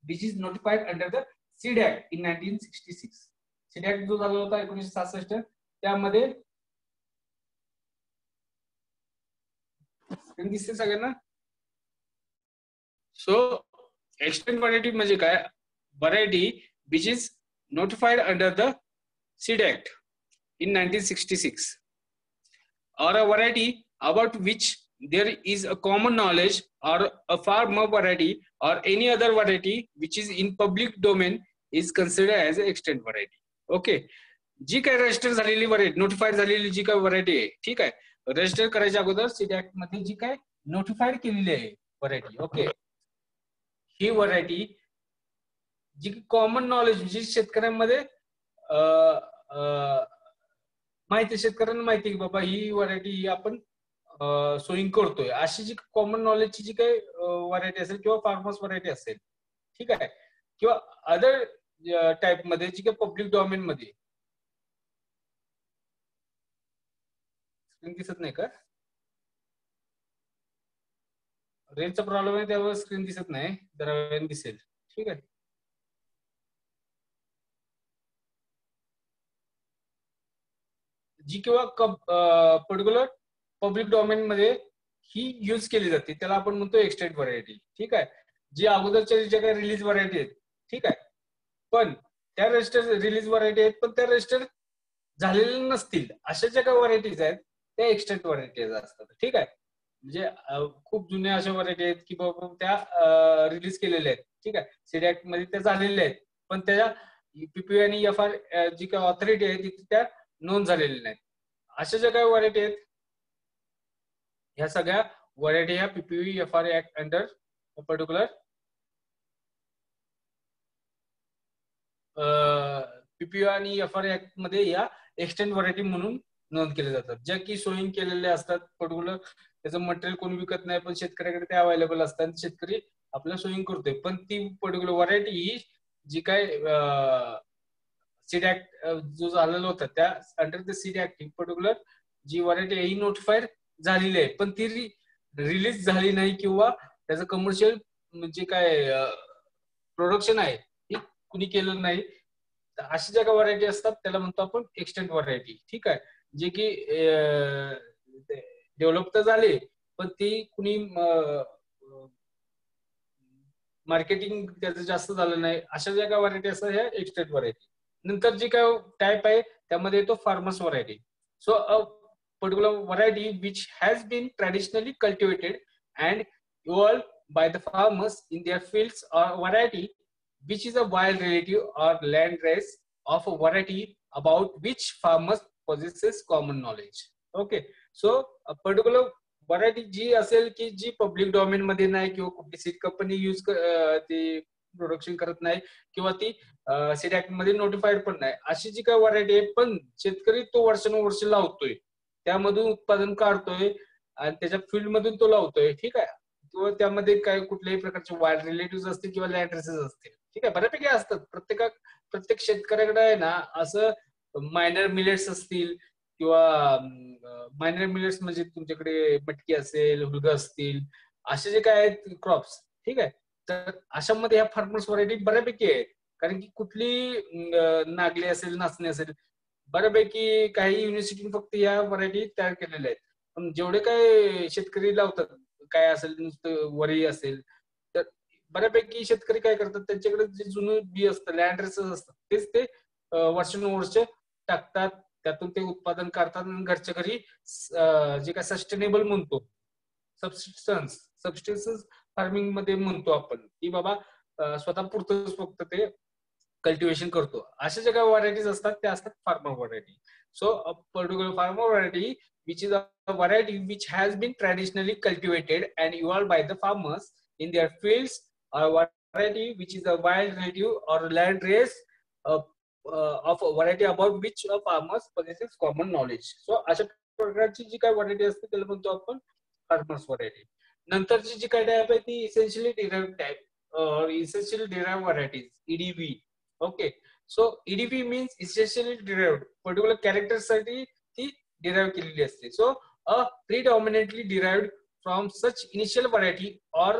which is notified under the seed act in 1966. Seed act जो झाला होता 1966 त्यामध्ये दिसते सगळ्यांना. सो एक्सटेंट व्हरायटी म्हणजे काय? Variety which is notified under the seed act in 1966 or a variety about which there is a common knowledge or a farmer variety or any other variety which is in public domain is considered as an extant variety. Okay. जी काय register झालेली variety, notified झालेली जी काय variety आहे, ठीक आहे, register करायच्या अगोदर seed act मध्ये जी काय नोटिफाईड केलेली आहे व्हरायटी, ओके, ही व्हरायटी जी कॉमन नॉलेज जी शेतकऱ्यांमध्ये माहिती, शेतकऱ्यांना माहिती की बाबा ही व्हरायटी आपण सोईंग करतोय, अशी जी कॉमन नॉलेजची जी काही व्हरायटी असेल किंवा फार्मर्स व्हरायटी असेल, ठीक आहे, किंवा अदर टाइप मध्ये जी काही पब्लिक डॉमेन मध्ये स्क्रीन दिसत नाही का? रेंजचा प्रॉब्लेम आहे त्यावर स्क्रीन दिसत नाही, जरा वेळ दिसेल. ठीक आहे. जी किंवा पर्टिक्युलर पब्लिक डॉमेन मध्ये ही यूज केली जाते त्याला आपण म्हणतो एक्सटेंट व्हरायटी. ठीक आहे. जी अगोदरच्या ज्या काही रिलीज व्हरायटी आहेत, ठीक आहे, पण त्या रजिस्टर रिलीज व्हरायटी आहेत पण त्या रजिस्टर झालेल्या नसतील अशा ज्या काही व्हरायटीज आहेत त्या एक्सटेंट व्हरायटीज असतात. ठीक आहे. म्हणजे खूप जुन्या अशा व्हरायटी आहेत की बाबा त्या रिलीज केलेल्या आहेत, ठीक आहे, सीड ऍक्ट मध्ये त्या झालेल्या आहेत पण त्या पीपीओ आणि एफआर जी काही ऑथॉरिटी आहे तिथे त्या नोंद झालेल्या नाहीत. अशा ज्या काही व्हरायटी आहेत ह्या सगळ्या व्हरायटी ह्या PPO FR act under particular PPO आणि एफआर ऍक्ट मध्ये या एक्सटेंट व्हरायटी म्हणून नोंद केले जातात, ज्या की सोईंग केलेल्या असतात. पर्टिक्युलर त्याचं मटेरियल कोणी विकत नाही पण शेतकऱ्याकडे ते अवेलेबल असतात, शेतकरी आपल्या सोईंग करतोय. पण ती पर्टिक्युलर व्हरायटी ही जी काय सीड ऍक्ट जो झालेला होता त्या under the seed act particular जी व्हरायटी ही नोटिफाईड झालेली आहे पण ती रिलीज झाली नाही किंवा त्याचं कमर्शियल म्हणजे काय प्रोडक्शन आहे ती कुणी केलं नाही. अशा ज्या काही व्हरायटी असतात त्याला म्हणतो आपण एक्सटेंट व्हरायटी. ठीक आहे. जे की डेव्हलप तर झाले पण ती कुणी मार्केटिंग त्याचं जास्त झालं नाही, अशा ज्या काही व्हरायटी असतात ह्या एक्सटेंट व्हरायटी. नंतर जी काय टाइप आहे त्यामध्ये येतो farmers variety. So a particular variety which has been traditionally cultivated and evolved by the farmers in their fields or variety which is a wild relative or land race of a variety about which farmers possesses common knowledge. Okay. So a particular variety जी असेल की जी public domain मध्ये नाही किंवा कुठली seed company use ती production करत नाही किंवा ती सीड ऍक्ट मध्ये नोटिफाईड पण नाही, अशी जी काही व्हरायटी आहे पण शेतकरी तो वर्षानुवर्ष लावतोय त्यामधून उत्पादन काढतोय आणि त्याच्या फील्ड मधून तो लावतोय, ठीक आहे, किंवा त्यामध्ये काय कुठल्याही प्रकारचे वाईल्ड रिलेटिव्ह असतील किंवा लँड रेसेस असतील, ठीक आहे, बऱ्यापैकी असतात. प्रत्येक शेतकऱ्याकडे आहे ना असं मायनर मिलेट्स असतील किंवा मायनर मिलेट्स म्हणजे तुमच्याकडे मटकी असेल, हुलग असतील, असे जे काय आहेत क्रॉप्स, ठीक आहे. तर अशामध्ये ह्या फार्मर्स व्हरायटी बऱ्यापैकी आहे. कारण की कुठली नागली असेल, नाचणी असेल, बऱ्यापैकी काही युनिव्हर्सिटीने फक्त या व्हरायटी तयार केलेल्या आहेत. पण जेवढे काय शेतकरी लावतात, काय असेल नुसतं वरी असेल, तर बऱ्यापैकी शेतकरी काय करतात, त्यांच्याकडे जे जुनं बी असतं, लँड रेसेस असतात, तेच ते वर्षानुवर्ष टाकतात, त्यातून ते उत्पादन करतात आणि घरच्या घरी जे काय सस्टेनेबल म्हणतो, सबस्टिटन्स फार्मिंग मध्ये म्हणतो आपण, की बाबा स्वतः पुरतच फक्त ते कल्टिवेशन करतो. अशा ज्या काही व्हरायटीज असतात त्या असतात farmer variety. So a particular farmer variety which is a variety which has been traditionally cultivated and evolved by the farmers in their fields, or variety which is a wild relative or land race uh, of a variety about which a farmers possesses common knowledge. So अशा प्रकारची जी काही variety असते त्याला म्हणतो आपण farmers variety. नंतरची जी काही type आहे ती essentially derived type, essentially derived varieties, EDV. Okay, so EDV means essentially derived, particular कॅरेक्टरसाठी ती डिराइव्ह केलेली असते. So a predominantly derived from such initial variety or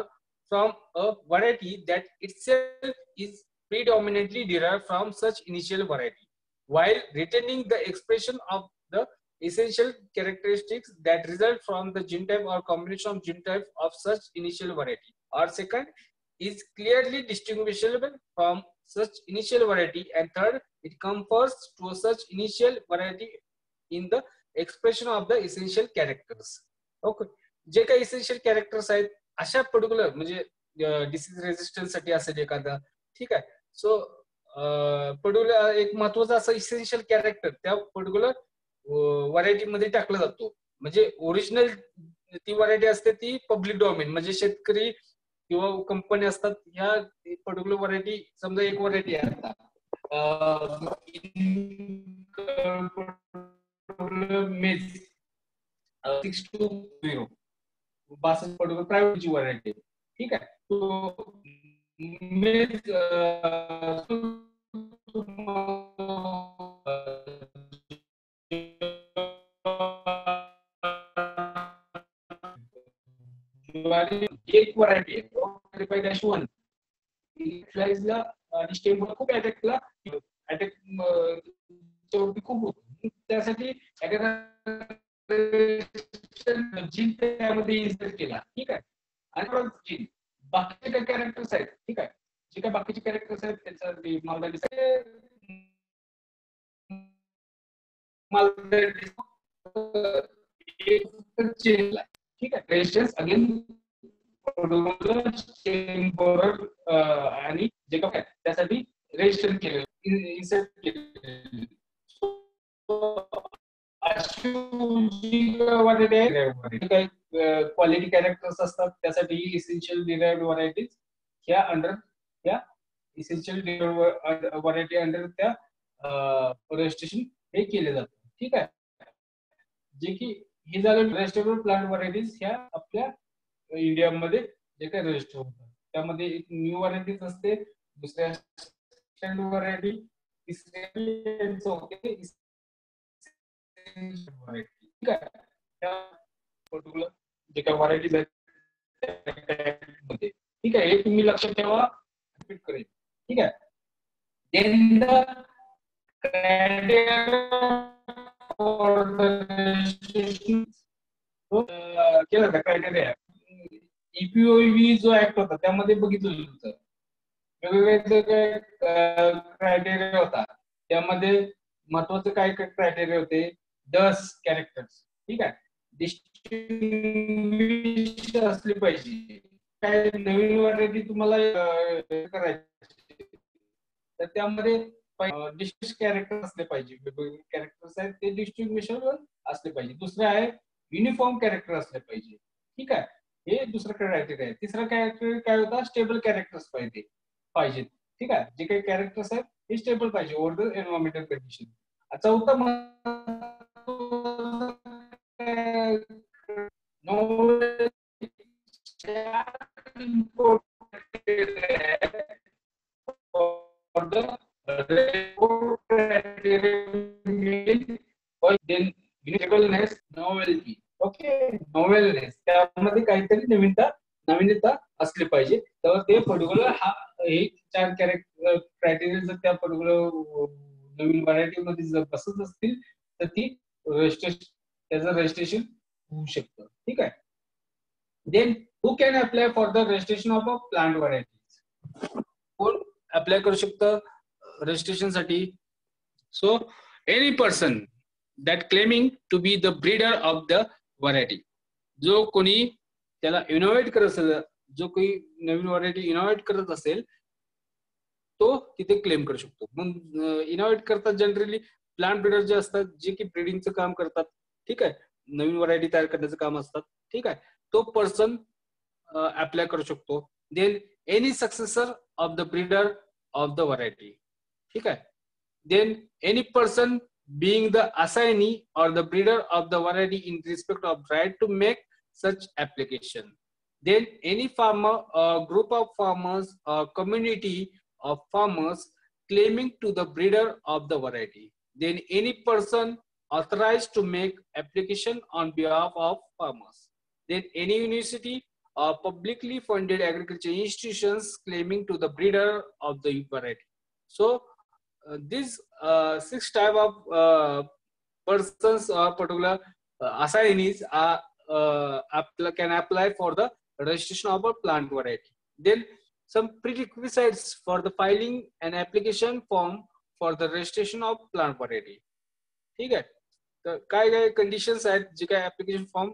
from a variety that itself is predominantly derived from such initial variety while retaining the expression of the essential characteristics that result from the genotype or combination of genotype of such initial variety. Or second is clearly distinguishable from such initial variety, and third it confers to such initial variety in the expression of the essential characters. Okay, जे काही essential characters आहेत अशा particular म्हणजे disease resistance साठी असेल एखादा, ठीक आहे. सो पर्टिक्युलर एक महत्वाचा असं इसेन्शियल कॅरेक्टर त्या पर्टिक्युलर व्हरायटी मध्ये टाकला जातो. म्हणजे ओरिजिनल ती व्हरायटी असते ती पब्लिक डोमेन, म्हणजे शेतकरी किंवा कंपनी असतात, ह्या पर्टिक्युलर व्हरायटी, समजा एक व्हरायटी आहे आता मेज 620 62 पर्टिक्युलर प्रायव्हेट ची व्हरायटी, ठीक आहे. तो मेज एक व्हरायटी आहे ला आणि स्टेमला खूप अटॅकला अटॅक खूप होतो. त्यासाठी जीन त्यामध्ये इन्सर्ट केला, ठीक आहे. आणि जीन बाकीचे काही कॅरेक्टर्स आहेत, ठीक आहे, जे काही बाकीचे कॅरेक्टर्स आहेत त्याचा ठीक आहे. रेजिस्टन्स अगेन आणि जे काय त्यासाठी रजिस्टर केलं, इन्सर्ट केलं. क्वालिटी कॅरेक्टर्स असतात त्यासाठी इसेन्शियल डिराइव्ड व्हरायटीज ह्या अंडर त्या इसेन्शियल डिराइव्ड व्हरायटी अंडर त्या रजिस्ट्रेशन हे केले जातं, ठीक आहे. जे की हे झालं रेजिस्ट्रेबल प्लांट व्हरायटीज ह्या आपल्या इंडियामध्ये जे काही रजिस्टर होतात. त्यामध्ये एक न्यू व्हरायटीज असते, दुसऱ्या व्हरायटी, तिसऱ्या ठीक आहे. त्या पर्टिक्युलर जे काही व्हरायटीज आहेत ठीक आहे, हे तुम्ही लक्षात ठेवा, रिपीट करेल, ठीक आहे. देन द केलं का क्रायटेरिया, ईपीओव्ही जो ऍक्ट होता त्यामध्ये बघितलं होतं वेगवेगळे क्रायटेरिया होता. त्यामध्ये महत्वाचे काय क्रायटेरिया होते, 10 कॅरेक्टर्स, ठीक आहे, डिस्टिंग्विश असली पाहिजे. काय नवीन व्हरायटी तुम्हाला करायची तर त्यामध्ये डिस्टिंग्विश कॅरेक्टर असले पाहिजे, वेगवेगळे कॅरेक्टर्स आहेत ते डिस्टिंग्विशेबल असले पाहिजे. दुसरं आहे युनिफॉर्म कॅरेक्टर असले पाहिजे, ठीक आहे, हे दुसरं क्रायटेरिया आहे. तिसरा क्रायटेरिया काय होता, स्टेबल कॅरेक्टर्स पाहिजे, ठीक आहे, जे काही कॅरेक्टर्स आहेत हे स्टेबल पाहिजे ओव्हर द एन्व्हायरमेंटल कंडिशन. चौथा नो नॉवेल्टी. ओके, नॉवेलनेस, त्यामध्ये काहीतरी नवीनता असली पाहिजे. तर ते पर्टिक्युलर हे 4 क्रायटेरिया जर त्या पर्टिक्युलर नवीन व्हरायटी मध्ये जर बसत असतील तर ती त्याचं रजिस्ट्रेशन होऊ शकतं. ठीक आहे. Then who can apply for the registration of a plant varieties? कोण अप्लाय करू शकतं रजिस्ट्रेशन साठी? So any person that claiming to be the breeder of the variety. जो कोणी त्याला इनोव्हेट करत असेल, जो कोणी नवीन व्हरायटी इनोव्हेट करत असेल तो तिथे क्लेम करू शकतो. मग इनोव्हेट करतात जनरली प्लांट ब्रीडर जे असतात, जे की ब्रीडिंगचं काम करतात. ठीक आहे, नवीन व्हरायटी तयार करण्याचं काम असतात. ठीक आहे, तो पर्सन अप्लाय करू शकतो. Then any successor of the breeder of the variety. ठीक आहे. Then any person being the assignee or the breeder of the variety in respect of right to make such application. Then any farmer or group of farmers or community of farmers claiming to the breeder of the variety. Then any person authorized to make application on behalf of farmers. Then any university or publicly funded agriculture institutions claiming to the breeder of the variety. So these 6 type of persons or particular assignees can apply for the registration of a plant variety. Then some prerequisites for the filing an application form for the registration of plant variety. ठीक आहे. तर काय काय conditions आहेत जे काय application form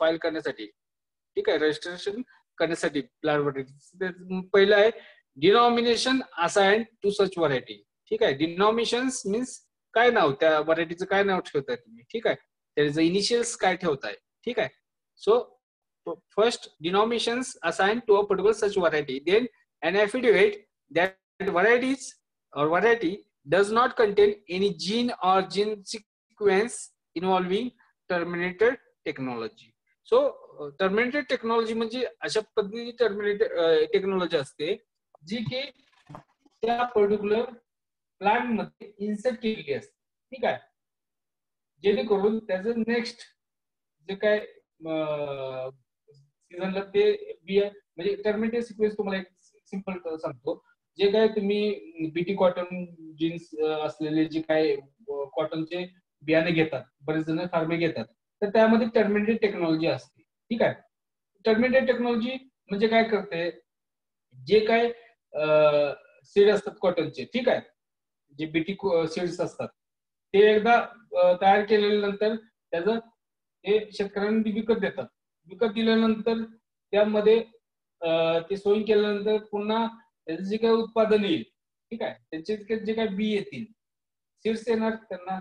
file करण्यासाठी, ठीक आहे, रजिस्ट्रेशन करण्यासाठी प्लांट व्हरायटी. पहिलं आहे denomination assigned to such variety. ठीक आहे. डिनॉमिनेशन्स मीन्स काय नाव, त्या व्हरायटीचं काय नाव ठेवताय तुम्ही. ठीक आहे, त्याचं इनिशियल्स काय ठेवताय. ठीक आहे. So first denominations assigned to a particular such variety. Then an affidavit that varieties or variety does not contain any gene or gene sequence involving terminated technology. So terminated technology म्हणजे अशा पद्धतीची terminated technology असते जी की त्या particular plant मध्ये insert केलेली असते. ठीक आहे, जेणेकरून त्याचं नेक्स्ट जे काय सीझनला ते बिया म्हणजे टर्मिनेटेड सिक्वेन्स तुम्हाला एक सिंपल सांगतो. जे काय तुम्ही बीटी कॉटन जीन्स असलेले जे काय कॉटनचे बियाणे घेतात, बरेच जण फार्मे घेतात, तर त्यामध्ये टर्मिनेटेड टेक्नॉलॉजी असते. ठीक आहे. टर्मिनेटेड टेक्नॉलॉजी म्हणजे काय करते, जे काय सीड असतात कॉटनचे, ठीक आहे, जे बीटी सीड्स असतात ते एकदा तयार केल्यानंतर त्याचं ते शेतकऱ्यांना विकत देतात. विकत दिल्यानंतर त्यामध्ये ते सोईंग केल्यानंतर पुन्हा त्याचं जे काही उत्पादन येईल, ठीक आहे, त्याचे जे काही बी येतील, सीड्स येणार, त्यांना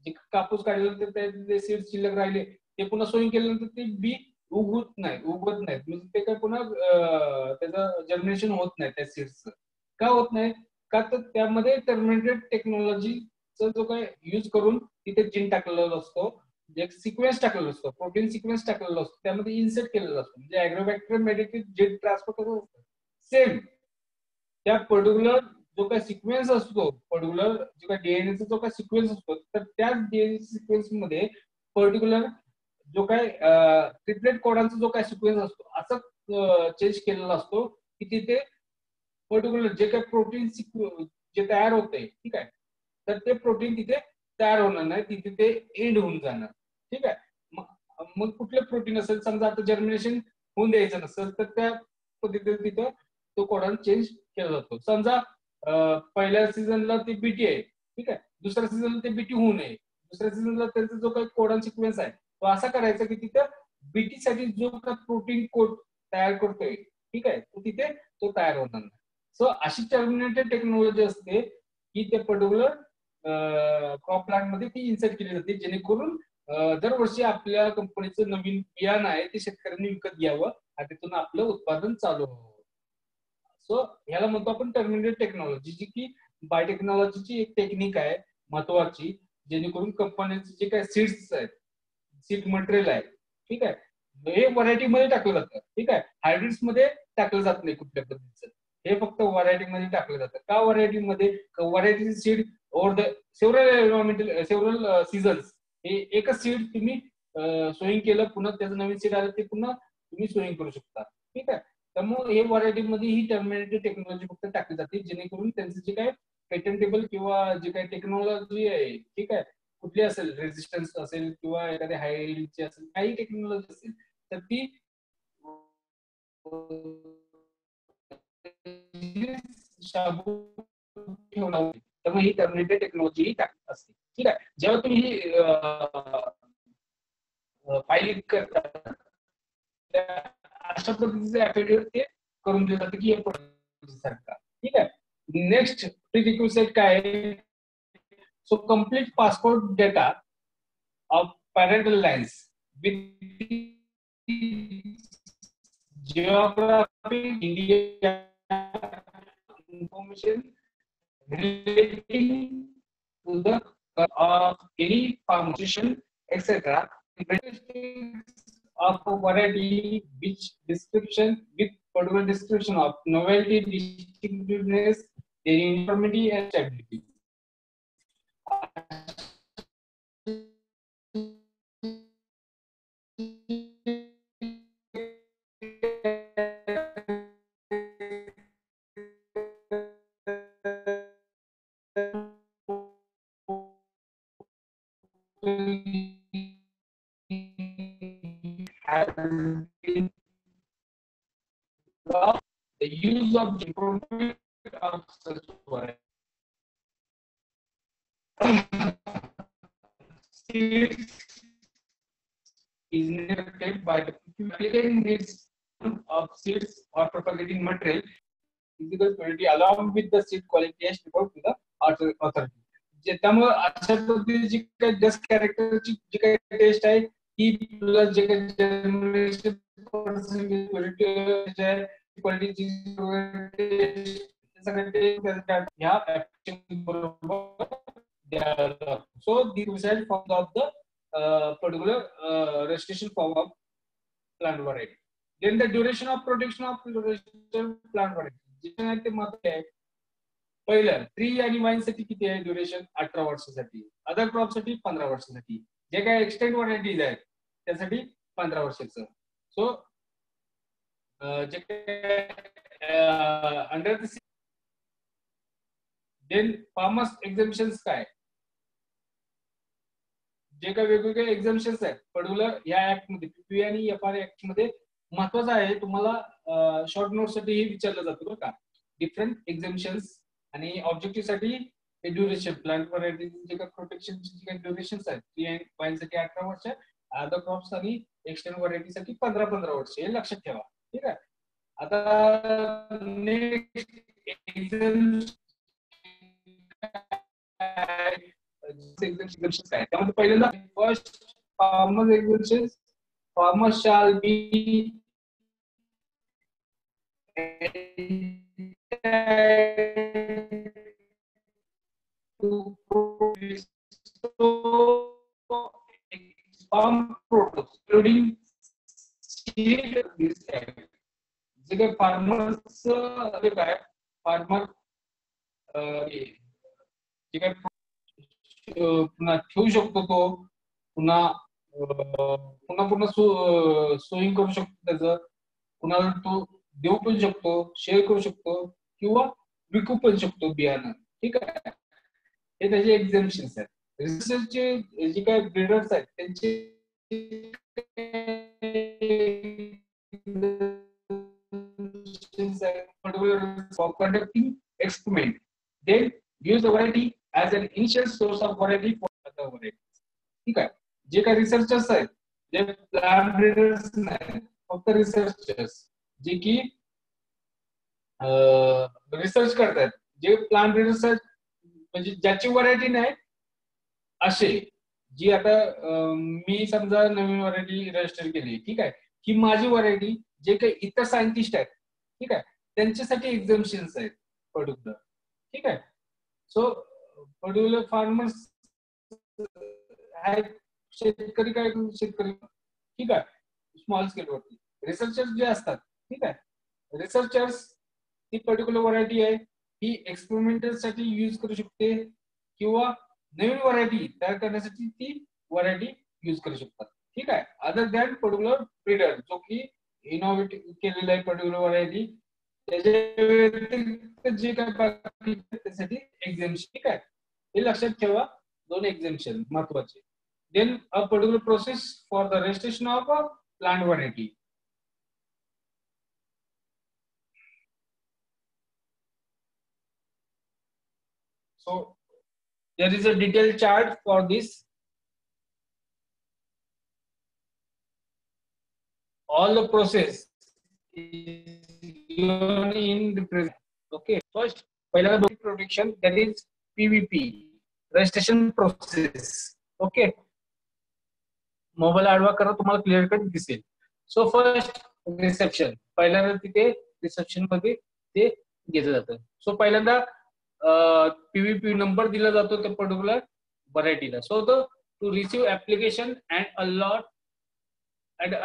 जे कापूस काढल्यानंतर ते सीड्स शिल्लक राहिले ते पुन्हा सोईंग केल्यानंतर ते बी उगवत नाहीत, म्हणजे ते काय पुन्हा त्याचं जर्मिनेशन होत नाही. त्या सीड्सचं का होत नाही, का तर त्यामध्ये टर्मिनेटेड टेक्नॉलॉजीचा जो काय यूज करून तिथे जीन टाकलेला असतो, एक सिक्वेन्स टाकलेला असतो, प्रोटीन सिक्वेन्स टाकलेला असतो, त्यामध्ये इन्सर्ट केलेला असतो, म्हणजे ऍग्रोबॅक्टेरियम मेडिकेट जीन ट्रान्सफर करत असतो. सेम त्या पर्टिक्युलर जो काय सिक्वेन्स असतो, पर्टिक्युलर जो काय डीएनएचा जो काय सिक्वेन्स असतो, तर त्याच डीएनए सिक्वेन्स मध्ये पर्टिक्युलर जो काय ट्रिपलेट कोडांचा जो काय सिक्वेन्स असतो असं चेंज केलेला असतो की तिथे पर्टिक्युलर जे काय प्रोटीन जे तयार होते, ठीक आहे, तर ते प्रोटीन तिथे तयार होणार नाही, तिथे ते एंड होऊन जाणार. ठीक आहे. मग कुठले प्रोटीन असेल, समजा आता जर्मिनेशन होऊन द्यायचं नसेल तर त्या पद्धतीने तिथं तो कोडॉन चेंज केला जातो. समजा पहिल्या सीझनला ते बीटी आहे, ठीक आहे, दुसऱ्या सीझनला ते बीटी होऊ नये, दुसऱ्या सीझनला त्यांचा जो काही कोडॉन सिक्वेन्स आहे तो असा करायचा की तिथं बीटी साठी जो काही प्रोटीन कोड तयार करतोय, ठीक आहे, तो तिथे तो तयार होणार नाही. सो अशी टर्मिनेटेड टेक्नॉलॉजी असते की त्या पर्टिक्युलर क्रॉप प्लांट मध्ये ती इन्सर्ट केली जाते, जेणेकरून दरवर्षी आपल्या कंपनीचं नवीन बियाणं आहे ते शेतकऱ्यांनी विकत घ्यावं आणि तिथून आपलं उत्पादन चालू व्हावं. सो ह्याला म्हणतो आपण टर्मिनेटेड टेक्नॉलॉजी, जी की बायोटेक्नॉलॉजीची एक टेक्निक आहे महत्वाची, जेणेकरून कंपनीचे जे काही सीड्स आहेत, सीड मटेरियल आहे, ठीक आहे, हे व्हरायटी मध्ये टाकलं जातं. ठीक आहे, हायब्रिड्स मध्ये टाकलं जात नाही कुठल्या पद्धतीचं, हे फक्त व्हरायटी मध्ये टाकलं जातं. का व्हरायटी मध्ये, व्हरायटीची seed over the several seasons हे एकच सीड तुम्ही सोईंग केलं, पुन्हा त्याचं नवीन सीड आलं ते पुन्हा तुम्ही सोईंग करू शकता. ठीक आहे. त्यामुळे हे व्हरायटी मध्ये ही टर्मिनेटेड टेक्नॉलॉजी फक्त टाकली जाते, जेणेकरून त्यांचं जे काय पेटंटेबल किंवा जे काही टेक्नॉलॉजी आहे, ठीक आहे, कुठली असेल, रेजिस्टन्स असेल किंवा एखाद्या हायची असेल, काही टेक्नॉलॉजी असेल तर ती शाबू ठेवणार. त्यामुळे ही टर्मिनेटेड टेक्नॉलॉजी असते. ठीक आहे. जेव्हा तुम्ही ही फायलिंग करता अशा पद्धतीचे ऍफिडेविट ते करून दिलं जातं की हे सारखा. ठीक आहे. नेक्स्ट प्रीरिक्विजिट काय आहे? So complete passport data of parental lines with geography India information relating to the any formation, etc. Of a variety, which description with particular description of novelty, distinctiveness, their uniformity and stability. The use of the improvement of such variety. Is neglected by the applicant needs of seeds or propagating material physical quality along with the seed quality test report to the authority. त्यामुळे अशा पद्धतीची काही dust कॅरेक्टरची जी काही taste आहे ती plus जे काही generation क्वालिटीची ह्या बरोबर so the result form of the particular registration form of plant variety. Then the duration of protection of plant variety. जिथे ते महत्त्व आहे. पहिलं ट्री आणि वाईन साठी किती आहे ड्युरेशन? 18 वर्षासाठी. अदर क्रॉप साठी 15 वर्षासाठी. जे काही एक्सटेंड व्हरायटीज आहेत त्यासाठी 15 वर्षाचं. सो जे काही अंडर द देन फार्मर्स एक्झम्पशन्स काय? जे काही वेगवेगळे एक्झम्पशन्स आहेत पर्टिक्युलर या ऍक्ट मध्ये, पीपी आणि एफआर ऍक्ट मध्ये महत्वाचं आहे. तुम्हाला शॉर्ट नोट साठी हे विचारलं जातं बरं का. डिफरंट एक्झम्पशन्स आणि ऑब्जेक्टिव्ह साठी ड्युरेशन प्लांट व्हरायटी जे काही प्रोटेक्शनची जे काही ड्युरेशन्स आहेत ती वाईनसाठी 18 वर्ष, अदर क्रॉप्स आणि एक्सटेंड व्हरायटीसाठी 15 वर्ष, हे लक्षात ठेवा. ठीक आहे. आता नेक्स्ट एक्झम्पशन्स काय? त्यामध्ये पहिल्यांदा first farmers एक्झम्पशन्स. Farmers shall be to produce farm products including seed. जे काही फार्मर्स काय फार्मर जे काही पुन्हा ठेवू शकतो तो, पुन्हा सोईंग करू शकतो त्याचं, पुन्हा तो देऊ पण शकतो, शेअर करू शकतो किंवा विकू पण शकतो बियाणं. ठीक आहे. हे त्याचे एक्झम्पशन्स आहेत. रिसर्चचे जे काही ब्रीडर्स आहेत त्यांचे for conducting experiment, then use the variety as an initial source of variety for other varieties. ठीक आहे. जे काही रिसर्चर्स आहेत, जे प्लांट ब्रीडर्स नाही, फक्त रिसर्चर्स जे की रिसर्च करतात, जे प्लांट ब्रीडर्स आहेत म्हणजे ज्याची व्हरायटी नाही असे, जी आता मी समजा नवीन व्हरायटी रजिस्टर केली, ठीक आहे, ही माझी व्हरायटी, जे काही इतर सायंटिस्ट आहेत, ठीक आहे, त्यांच्यासाठी एक्झम्पशन्स आहेत पर्टिक्युलर. ठीक आहे. सो पर्टिक्युलर फार्मर्स आहेत, शेतकरी काय शेतकरी, ठीक आहे, स्मॉल स्केलवरती. रिसर्चर्स जे असतात, ठीक आहे, रिसर्चर्स ही पर्टिक्युलर व्हरायटी आहे, ही एक्सपेरिमेंटल साठी यूज करू शकते किंवा नवीन व्हरायटी तयार करण्यासाठी ती व्हरायटी युज करू शकतात. ठीक आहे. अदर दॅन पर्टिक्युलर ब्रीडर जो की इनोव्हेटिव्ह केलेला आहे पर्टिक्युलर व्हरायटी, त्याच्या व्यतिरिक्त जे काय बाकी त्यासाठी एक्झाम्शन. ठीक आहे. हे लक्षात ठेवा, 2 एक्झाम्शन महत्वाचे. Then a particular process for the registration of a plant variety. So there is a detailed chart for this. All the process is given in represent. Okay. First, पहिला production, that is PVP, registration process. Okay. Mobile आडवा करा, तुम्हाला clear cut दिसेल. So first reception, पहिल्यांदा तिथे reception मध्ये ते घेतलं जातं. सो पहिल्यांदा पीव्हीपी नंबर दिला जातो त्या पर्टिक्युलर व्हरायटीला. So to receive application and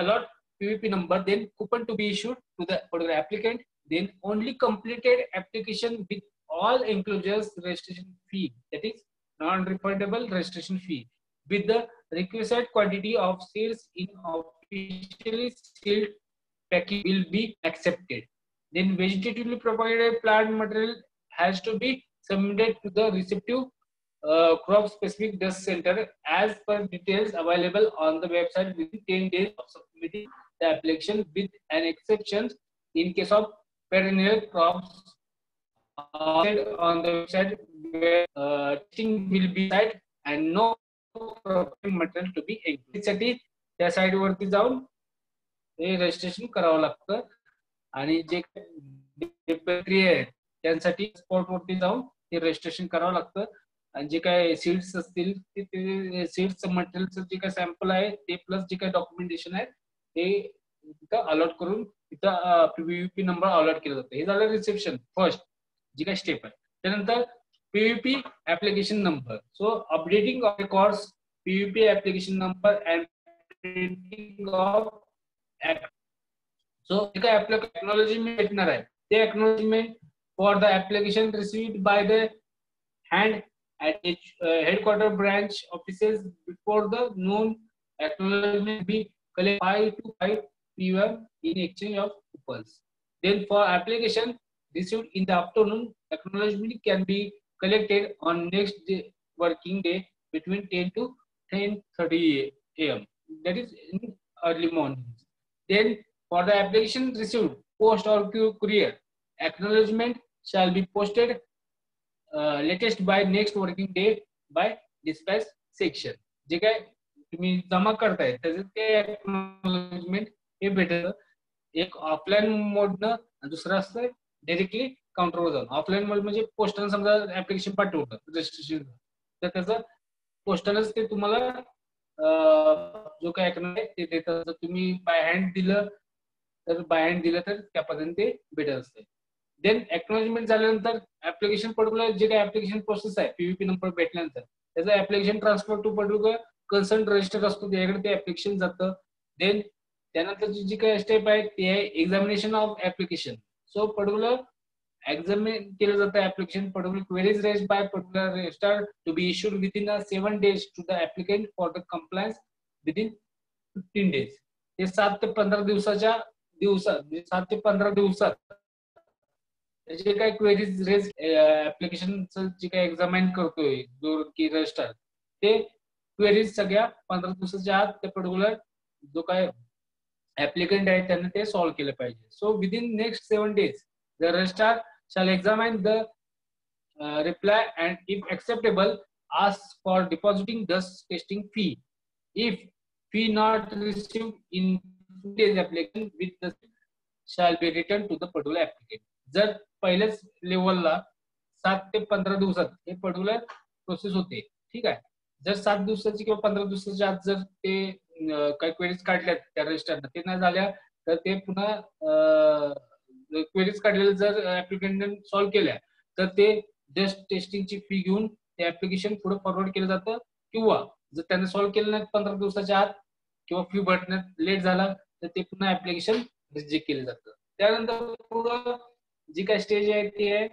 allot PVP number, then coupon to be issued to the particular applicant, then only completed application with all enclosures registration fee, that is non-refundable registration fee, with the requisite quantity of seeds in officially sealed package will be accepted. Then vegetatively propagated plant material has to be submitted to the receptive crop specific dust center as per details available on the website within 10 days of submitting the application, with an exception in case of perennial crops on the website where testing will be site and no cropping material to be included. त्यासाठी त्या site वरती जाऊन हे registration करावं लागतं आणि जे प्रक्रिया आहे त्यांसाठी स्पॉट वरती जाऊन ते रजिस्ट्रेशन करावं लागतं. आणि जे काय सीड्स असतील ते सीड्स मटेरियलचं जे काय सॅम्पल आहे ते प्लस जे काय डॉक्युमेंटेशन आहे ते तिथं अलॉट करून तिथं पीव्हीपी नंबर अलॉट केला जातो. हे झालं रिसेप्शन फर्स्ट जी काय स्टेप आहे. त्यानंतर PVP application number. So updating of records, PVP application number and printing of app. सो जे काय आपलं टेक्नॉलॉजी भेटणार आहे ते acknowledgement for the application received by the hand at each headquarter branch offices before the known acknowledgement be collected 5 to 5 p.m. in exchange of coupons. Then for application received in the afternoon, acknowledgement can be collected on next day, working day between 10 to 10:30 a.m. That is in early morning. Then for the application received post or courier, acknowledgement shall be posted latest by next working day by dispatch section. जे काय तुम्ही जमा करताय त्याचं ते acknowledgement हे भेटत. एक ऑफलाईन मोडनं, दुसरं असतं डायरेक्टली काउंटरवर जाऊन. ऑफलाईन मोड म्हणजे पोस्टनं समजा ऍप्लिकेशन पाठवतं रजिस्ट्रेशन, तर त्याचं पोस्टनच ते तुम्हाला जो काय एक्नॉलेज ते देतं. जर तुम्ही बाय हँड दिलं तर त्यापर्यंत ते भेटत असते. देन एक्नॉलेजमेंट झाल्यानंतर ऍप्लिकेशन पर्टिक्युलर जे काही ऍप्लिकेशन प्रोसेस आहे पीव्हीपी नंबर भेटल्यानंतर त्याचं application transfer to particular concern register असतो त्याकडे ते ऍप्लिकेशन जातं. देन त्यानंतरची जी काही स्टेप आहे ते आहे examination of application. So particular examine केलं जातं application. Particular queries raised by particular register to be issued within 7 days to the applicant for the compliance within 15 days. हे 7 ते 15 दिवसात जे काही क्वेरीज रेज ऍप्लिकेशनचं जे काही एक्झामिन करतोय जो की रजिस्टर, ते क्वेरीज सगळ्या 15 दिवसाच्या आत ते पर्टिक्युलर जो काय ऍप्लिकंट आहे त्यांनी ते सॉल्व्ह केलं पाहिजे. So within next 7 days the registrar shall examine the reply and if acceptable ask for depositing dust testing fee. If fee not received in 2 days, application with the shall be returned to the particular applicant. जर पहिल्याच लेवलला 7 ते 15 दिवसात हे particular process होते. ठीक आहे. जर 7 दिवसाची किंवा 15 दिवसाच्या आत जर ते काही क्वेरीज काढल्यात त्या रजिस्टरनं ते नाही झाल्या तर ते पुन्हा क्वेरीज काढलेल्या जर ऍप्लिकंटने सॉल्व्ह केल्या तर ते डस्ट टेस्टिंगची फी घेऊन ते ऍप्लिकेशन पुढे फॉरवर्ड केलं जातं. किंवा जर त्यांनी सॉल्व्ह केलं नाही 15 दिवसाच्या आत किंवा फी भरण्यात लेट झाला तर ते पुन्हा ऍप्लिकेशन रिजेक्ट केलं जातं. त्यानंतर पुढं जी काय स्टेज आहे ती आहे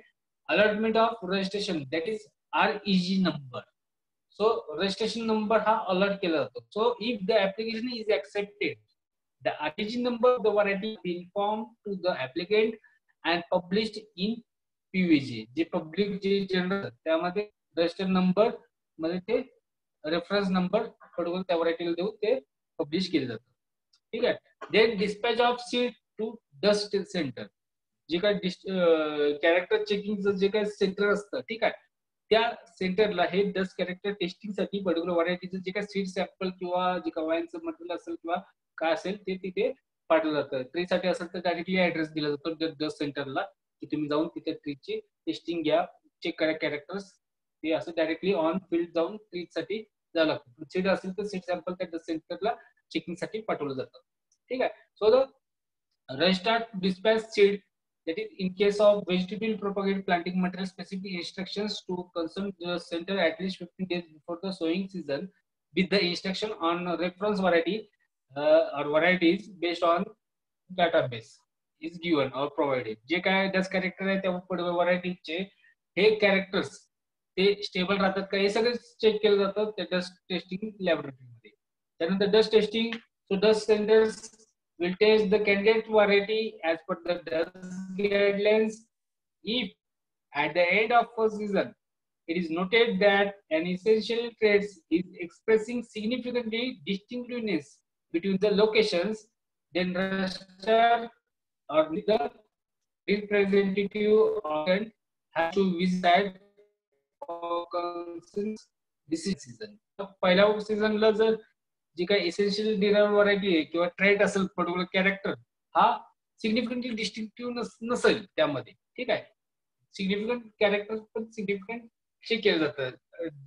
allotment of registration. That is REG number. So registration number हा अलर्ट केला जातो. So if the application is accepted, the REG number of the variety will be informed to the applicant and published in PVJ. जे public जे general त्यामध्ये register number मध्ये ते reference number बरोबर त्या व्हरायटीला देऊ ते पब्लिश केले जातं. ठीक आहे. Then dispatch of seed to dust centre. जे काय कॅरेक्टर चेकिंगचं जे काय सेंटर असतं, ठीक आहे, त्या सेंटरला हे डस्ट कॅरेक्टर टेस्टिंगसाठी पर्टिक्युलर व्हरायटीचं जे काय सीड सॅम्पल किंवा जे काय वाईनचं मटेरियल असेल किंवा काय असेल ते तिथे पाठवलं जातं. ट्रीसाठी असेल तर डायरेक्टली ऍड्रेस दिला जातो डस्ट सेंटरला की तुम्ही जाऊन तिथे ट्रीची टेस्टिंग घ्या, चेक करा कॅरेक्टर्स. ते असं डायरेक्टली ऑन फील्ड जाऊन ट्रीसाठी जावं लागतं. सीड असेल तर सीड सॅम्पल त्या डस्ट सेंटरला चेकिंगसाठी पाठवलं जातं. ठीक आहे. So the restart dispatch seed, that is in case of vegetable propagate planting material specific instructions to concern the center at least 15 days before the sowing season with the instruction on reference variety or varieties based on database is given or provided. जे काय dust character आहे त्या व्हरायटीचे हे characters ते stable राहतात का हे सगळं चेक केलं जातं त्या डस्ट टेस्टिंग लॅबोरेटरीमध्ये. त्यानंतर DUS testing, so DUS centres will test the candidate variety as per the dust guidelines. If at the end of first season it is noted that an essential trait is expressing significantly distinctiveness between the locations, then register or the representative organ has to visit for consent decision season. पहिल्या सीझनला जर जी काही essential derived variety आहे किंवा trait असेल particular character हा significantly डिस्टिंक्टिव्ह नसेल त्यामध्ये, ठीक आहे, सिग्निफिकंट कॅरेक्टर पण सिग्निफिकंट चेक केलं जातं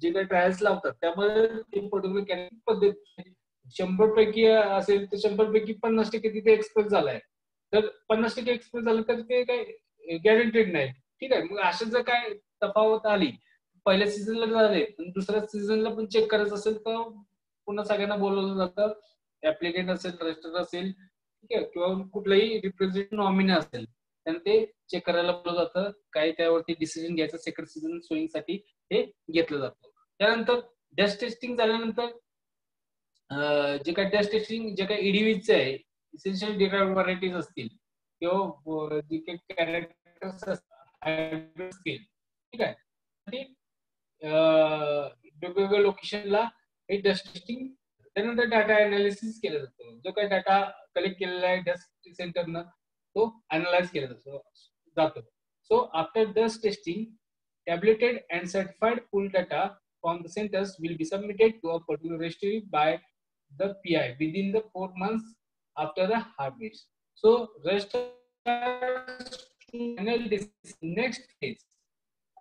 जे काही ट्रायल्स लावतात त्यामुळे ते पर्टिक्युलर कॅरेक्टर पद्धत 100 पैकी असेल तर 100 पैकी 50% तिथे एक्सप्रेस झालाय, तर 50% एक्सप्रेस झालं तर ते काही गॅरंटेड नाही. ठीक आहे. मग अशा जर काय तफावत आली पहिल्या सीझनला झाले दुसऱ्या सीझनला पण चेक करायचं असेल तर पुन्हा सगळ्यांना बोलवलं जातं. ऍप्लिकेंट असेल, रजिस्टर असेल, ठीक आहे, किंवा कुठलाही रिप्रेझेंटेटिव्ह नॉमिनी असेल त्यांना ते चेक करायला बोलवलं जातं. काही त्यावरती डिसिजन घ्यायचं सेकंड सीझन सोईंग साठी हे घेतलं जातं. त्यानंतर डस्ट टेस्टिंग झाल्यानंतर जे काही डस्ट टेस्टिंग जे काही ईडीव्हीचे आहे इसेन्शियल डिराइव्ड व्हरायटीज असतील किंवा जे काही कॅरेक्टर्स असतील, ठीक आहे, वेगवेगळ्या लोकेशनला हे डस्ट टेस्टिंग. त्यानंतर डाटा अनालिसिस केला जातो. जो काही डाटा कलेक्ट केलेला आहे डस्ट सेंटरनं तो अनालाइज केला जातो. So after dust testing tabulated and certified pool data from the centers will be submitted to a particular registry by the PI within the 4 months after the harvest. So rest next phase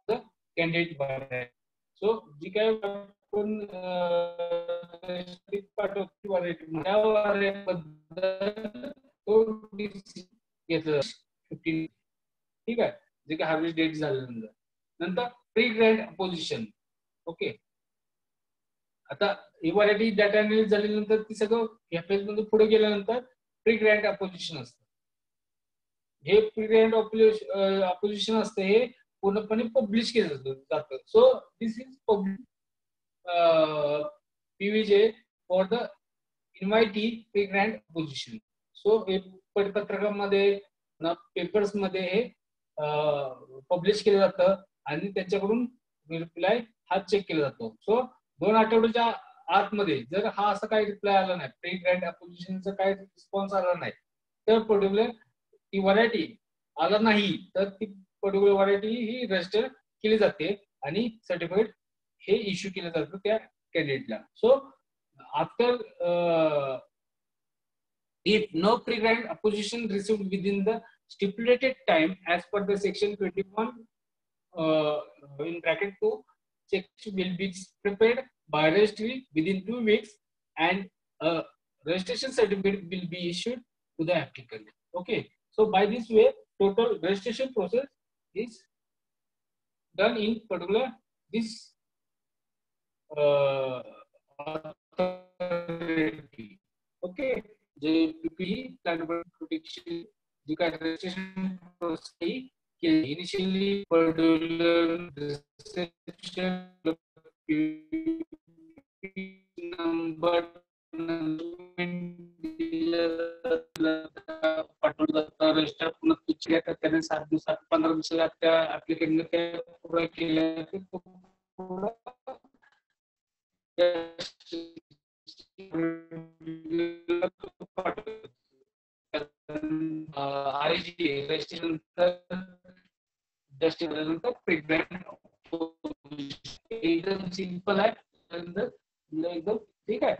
the candidate variety. So जी काय आपण घेतलं 15, ठीक आहे, जे काय harvest date झाल्यानंतर. नंतर pre grant opposition. Okay. आता ही व्हरायटी डाटा अनालिसिस झाल्यानंतर ती सगळं या फेज मध्ये पुढे गेल्यानंतर प्री ग्रँड अपोजिशन असतं. हे प्री ग्रँड अपोजिशन असतं हे पूर्णपणे पब्लिश केलं जातं. So this is public PVJ for the invite pre grant opposition. सो हे परिपत्रकामध्ये पेपर्स मध्ये हे पब्लिश केलं जातं आणि त्यांच्याकडून रिप्लाय हा चेक केला जातो. सो 2 आठवड्याच्या आतमध्ये जर हा असं काही रिप्लाय आला नाही, प्री ग्रँड अपोजिशनचा काही रिस्पॉन्स आला नाही, तर पर्टिक्युलर ती व्हरायटी आला नाही तर ती पर्टिक्युलर व्हरायटी ही रजिस्टर केली जाते आणि सर्टिफिकेट हे इश्यू केलं जातं त्या कॅन्डिडेटला. So after if no pre-grant opposition received within the stipulated time as per the section 21 in bracket 2, check will be prepared by registry within 2 weeks and a registration certificate will be issued to the applicant. Okay. So by this way total registration process is done in particular this authority. Okay. जे PPE plant protection जी काय registration process initially particular reception number पाठवलं जातं register पुन्हा तुमची काय त्याने 7 दिवसात 15 दिवसात त्या ऍप्लिकेंटने ते पूर्ण केलं RG रजिस्ट्रेशन नंतर प्रेग्नंट एकदम सिंपल आहे एकदम ठीक आहे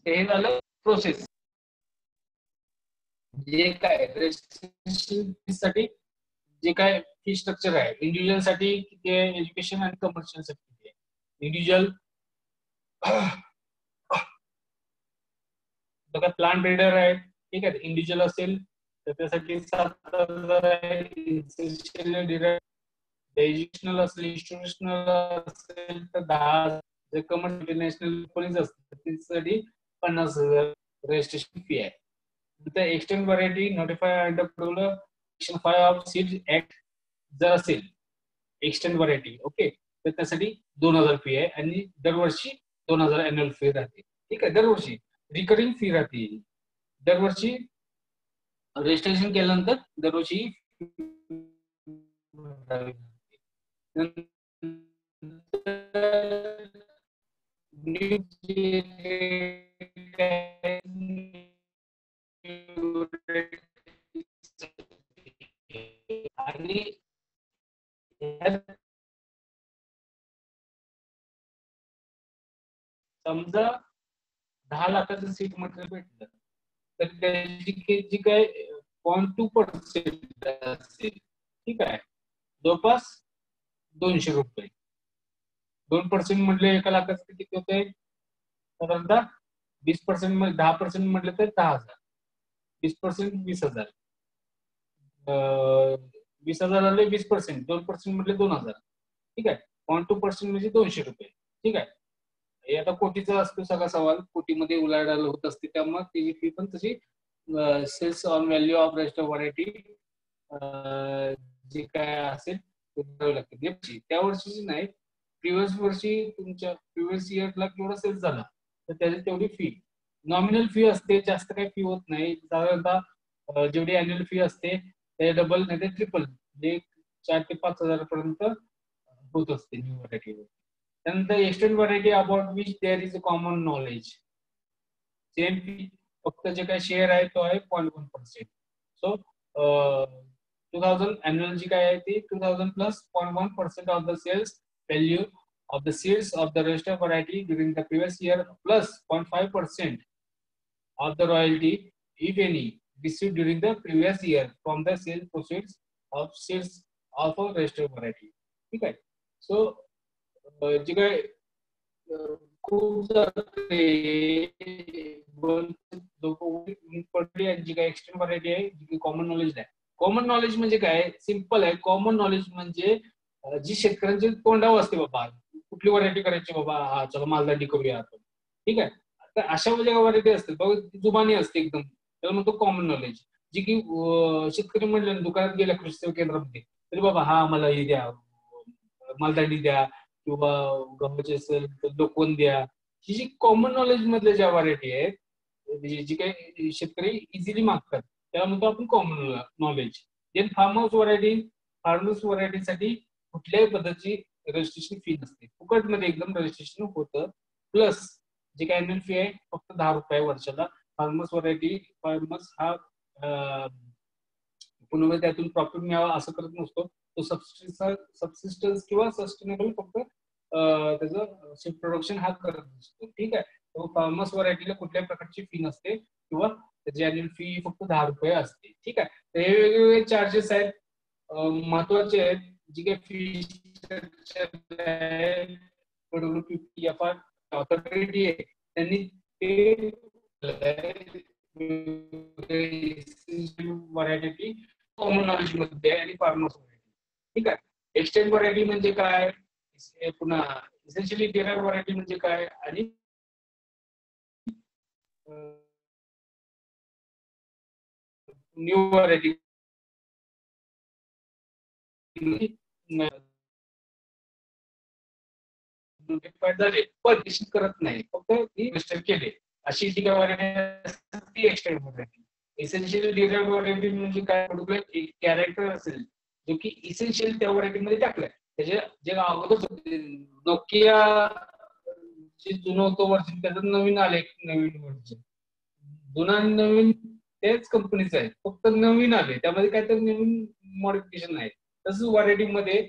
हे झालं प्रोसेस जे काय रजिस्ट्रेशन साठी जे काय फी स्ट्रक्चर आहे इंडिव्हिज्युअल साठी किती आहे एज्युकेशन आणि कमर्शियल साठी किती आहे इंडिव्हिज्युअल बघा प्लांट ब्रीडर आहे ठीक आहे इंडिव्हिज्युअल असेल तर त्यासाठी 7,000 आहे एज्युकेशनल असेल इन्स्टिट्यूशनल असेल तर 10,000 जर कमर्शियल इंटरनॅशनल कंपनीज असतील त्यासाठी 50,000 रजिस्ट्रेशन फी आहे The extent variety notify under section 5 of Seeds Act जर असेल एक्सटेंड व्हरायटी ओके तर त्यासाठी 2,000 फी आहे आणि दरवर्षी 2,000 अॅन्युअल फी राहते ठीक आहे दरवर्षी रिकरिंग फी राहते दरवर्षी रजिस्ट्रेशन केल्यानंतर दरवर्षी आणि समजा 10 लाखाचं सीट मटेरियल भेटलं तर त्याची जी काय 0.2% असेल ठीक आहे जवळपास 200 रुपये 2% म्हटले 1 लाखाचं किती होते साधारणतः 20% 10% म्हटलं तर 10,000 20% 20,000 20,000 आले 20% 2% म्हटले 2,000 ठीक आहे 0.2% म्हणजे 200 रुपये ठीक आहे हे आता कोटीचा असतो सगळा सवाल कोटीमध्ये उलाढाल होत असते त्यामुळे त्याची फी पण तशी sales on value of register variety जे काय असेल ते द्यावे लागते त्या वर्षीची नाही प्रिव्हियस वर्षी तुमच्या प्रिव्हियस इयरला केवढा सेल्स झाला तर त्याची तेवढी फी नॉमिनल फी असते जास्त काही फी होत नाही साधारणतः जेवढी अॅन्युअल फी असते ते डबल नाही ते ट्रिपल म्हणजे 4,000 ते 5,000 पर्यंत होत असते न्यू व्हरायटी त्यानंतर extend variety about which there is a common knowledge same fee फक्त जे काही शेअर आहे तो आहे 0.1% सो 2,000 अॅन्युअल जी काय आहे ती 2,000 plus 0.1% of the sales value of the sales of the registered variety during the previous year plus 0.5% of the royalty, if any, received during the previous year from the sales proceeds of sales of a registered variety. ठीक आहे so जे काय खूप जी काय extend variety आहे जी common knowledge आहे common knowledge म्हणजे काय सिंपल आहे कॉमन नॉलेज म्हणजे जी शेतकऱ्यांची तोंडावर असते बाबा कुठली व्हरायटी करायची बाबा हा चला मालदांडी करूया आपण ठीक आहे तर अशा ज्या व्हरायटी असते बघ जुबानी असते एकदम त्याला म्हणतो कॉमन नॉलेज जी की शेतकरी म्हणले दुकानात गेल्या कृषी सेवा केंद्रामध्ये तरी बाबा हा मला हे द्या मालदांडी द्या किंवा गव्हाचे असेल तर लोकवन द्या ही जी कॉमन नॉलेज मधल्या ज्या व्हरायटी आहेत जी काही शेतकरी इझिली मागतात त्याला म्हणतो आपण common knowledge then farm house variety farm house व्हरायटीसाठी कुठल्याही पद्धतीची रजिस्ट्रेशन फी नसते फुकटमध्ये एकदम रजिस्ट्रेशन होतं प्लस जे काय अॅन्युअल फी आहे फक्त 10 रुपये वर्षाला फार्मर्स व्हरायटी फार्मर्स हा पुन्हा त्यातून प्रॉफिट मिळावा असं करत नसतो तो सबसिस्टन्स किंवा सस्टेनेबल फक्त त्याचं प्रोडक्शन हा करत नसतो ठीक आहे तो फार्मर्स व्हरायटीला कुठल्याही प्रकारची फी नसते किंवा त्याची अॅन्युअल फी फक्त 10 रुपये असते ठीक आहे तर हे वेगवेगळे चार्जेस आहेत महत्वाचे आहेत जी काही फी ऑथॉरिटी आहे त्यांनी ते व्हरायटी कॉमन नॉलेज मध्ये आणि फार्मर्स व्हरायटी ठीक आहे एक्सटेंड व्हरायटी म्हणजे काय पुन्हा इसेन्शियली डेराइव्ड व्हरायटी म्हणजे काय आणि न्यू व्हरायटी नोटिफाईड झाले पण इश्यू करत नाही, फक्त ती रजिस्टर केले अशी जी काय व्हरायटी ती extend variety. Essential derived variety म्हणजे काय, एक कॅरेक्टर असेल जो की इसेन्शियल त्या व्हरायटी मध्ये टाकलाय. त्याचे जे अगोदर नोकिया जे जुनं होतं व्हर्जन त्याचं नवीन आले, नवीन व्हर्जन जुना आणि नवीन तेच कंपनीचं आहे, फक्त नवीन आले त्यामध्ये काहीतरी नवीन मॉडिफिकेशन आहे. तसंच व्हरायटी मध्ये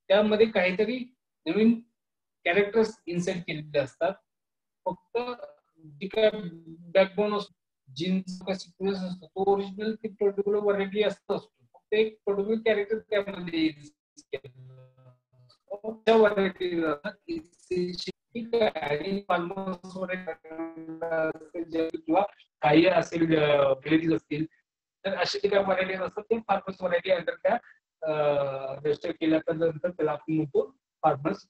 त्यामध्ये काहीतरी नवीन कॅरेक्टर्स इन्सर्ट केलेले असतात. फक्त जे काय बॅकबोन असतो जीनचा सिक्वेन्स असतो तो ओरिजिनल ती पर्टिक्युलर व्हरायटी असतो, फक्त एक पर्टिक्युलर कॅरेक्टर त्यामध्ये त्या व्हरायटी किंवा काही असेल व्हेरीज असतील तर असे जे काही व्हरायटीज असतात ते फार्मर्स व्हरायटी अंडर त्या रजिस्टर केल्यानंतर त्याला आपण म्हणतो फार्मर्स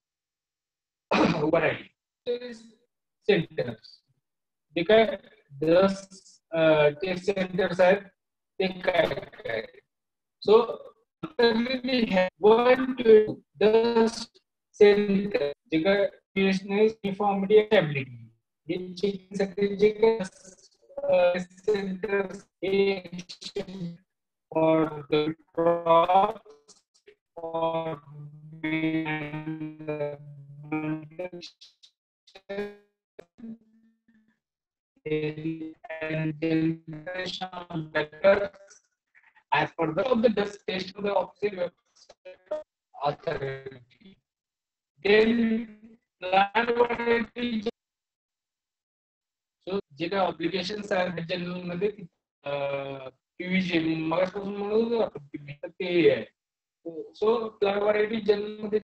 व्हरायटी. सेंटर्स जे काय टेस्ट सेंटर्स आहेत ते काय, सो सेंटर जे काय युनिफॉर्मिटी स्टॅबिलिटी हे चेकिंगसाठी जे काय centres for the crops or and generation of better as per the dust test of the officer authority. Then land variety. So जे काही ऑब्लिगेशन्स आहेत जनरल मध्ये पीव्हीजी मगापासून म्हणून आपण ते आहे. सो प्लांट व्हरायटी जनरल मध्ये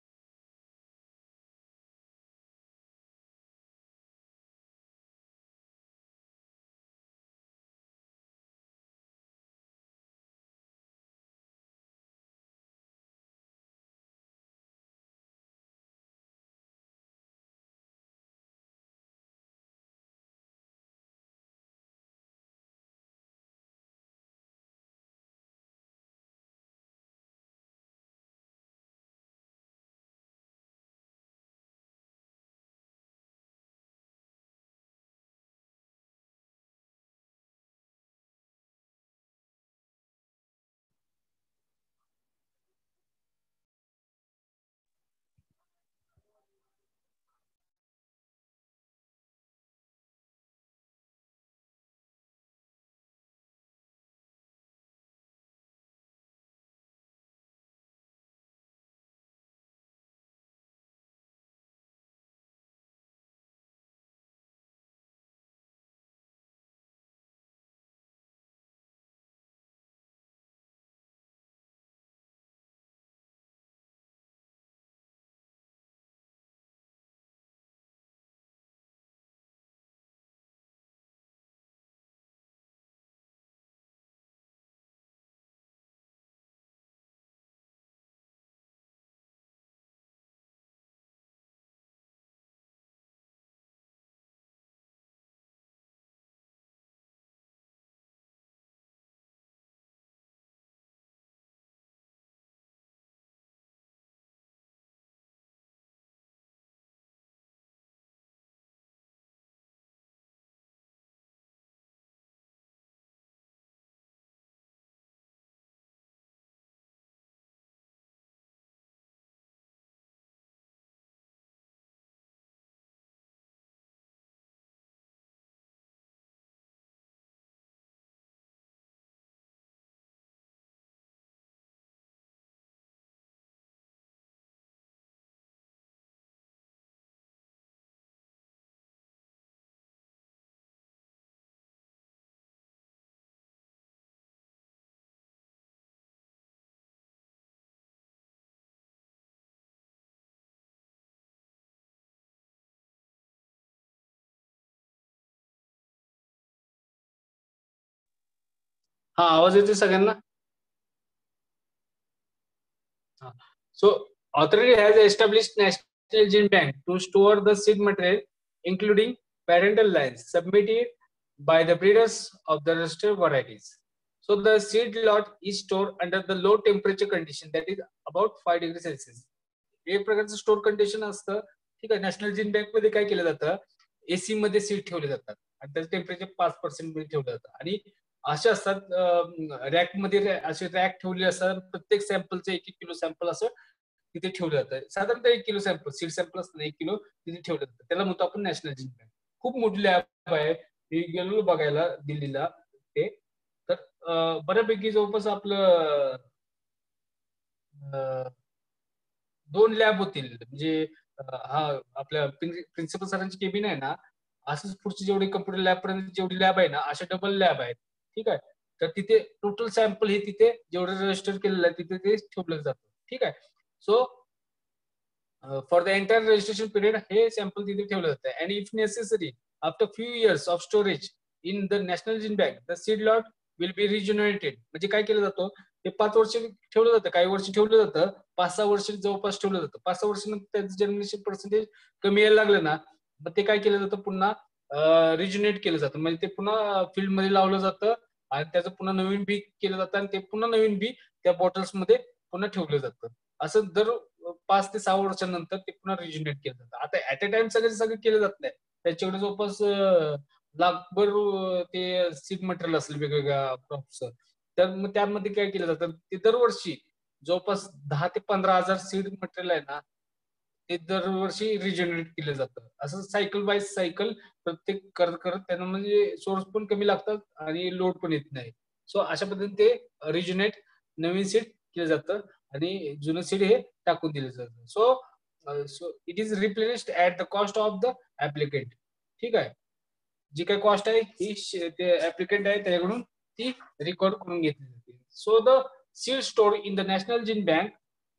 हा आवाज येतोय सगळ्यांना? So authority has established national gene bank to store the seed material including parental lines submitted by the breeders of the registered varieties. So the seed lot is stored under the low temperature condition, that is about 5 degree Celsius. एक प्रकारचं store condition असतं. ठीक आहे. National gene bank मध्ये काय केलं जातं, AC मध्ये सीड ठेवले जातात आणि त्याचं टेम्परेचर 5% मध्ये ठेवलं जातं. आणि असे असतात रॅक मध्ये, असे रॅक ठेवले असतात. प्रत्येक सॅम्पलचं 1-1 किलो सॅम्पल असं तिथे ठेवलं जातं. साधारणतः 1 किलो सॅम्पल, सीड सॅम्पल असतं 1 किलो तिथे ठेवलं जातं. त्याला म्हणतो आपण नॅशनल जीन बँक. खूप मोठी लॅब आहे. मी गेलो बघायला दिल्लीला ते. तर बऱ्यापैकी जवळपास आपलं 2 लॅब होतील. म्हणजे हा आपल्या प्रिन्सिपल सरांची केबिन आहे ना, असंच पुढची जेवढी कम्प्युटर लॅब पर्यंत जेवढी लॅब आहे ना, अशा डबल लॅब आहेत. ठीक आहे. तर तिथे टोटल सॅम्पल हे तिथे जेवढं रजिस्टर केलेलं आहे तिथे ते ठेवलं जातं. ठीक आहे. So for the entire registration period हे सॅम्पल तिथे ठेवलं जातं. And if necessary after few years of storage in the national gene bank the seed lot will be regenerated. म्हणजे काय केलं जातं, ते 5 वर्ष ठेवलं जातं, काही वर्ष ठेवलं जातं, 5-6 वर्ष जवळपास ठेवलं जातं. 5-6 वर्षानंतर त्याचं जर्मिनेशन पर्सेंटेज कमी यायला लागलं ना, मग ते काय केलं जातं, पुन्हा रिजनरेट केलं जातं. म्हणजे ते पुन्हा फील्ड मध्ये लावलं जातं आणि त्याचं पुन्हा नवीन बी केलं जातं आणि ते पुन्हा नवीन बी त्या बॉटल्स मध्ये पुन्हा ठेवलं जातं. असं दर 5 ते 6 वर्षानंतर ते पुन्हा रिजनरेट केलं जातं. आता ऍट अ टाइम सगळं केलं जात नाही. त्याच्याकडे जवळपास लाखभर ते सीड मटेरियल असेल वेगवेगळ्या क्रॉपचं. तर मग त्यामध्ये काय केलं जातं, ते दरवर्षी जवळपास 10 ते 15,000 सीड मटेरियल आहे ना, ते दरवर्षी रिजनरेट केलं जातं. असं सायकल बाय सायकल प्रत्येक करत करत त्यांना म्हणजे सोर्स पण कमी लागतात आणि लोड पण येत नाही. सो अशा पद्धतीने ते रिजनरेट नवीन सीड केलं जातं आणि जुनं सीड हे टाकून दिलं जातं. So it is replaced at the cost of the applicant. ठीक आहे. जी काही कॉस्ट आहे ही ते ऍप्लिकेंट आहे त्याच्याकडून ती रिकॉर्ड करून घेतली जाते. So the seed store in the national gene bank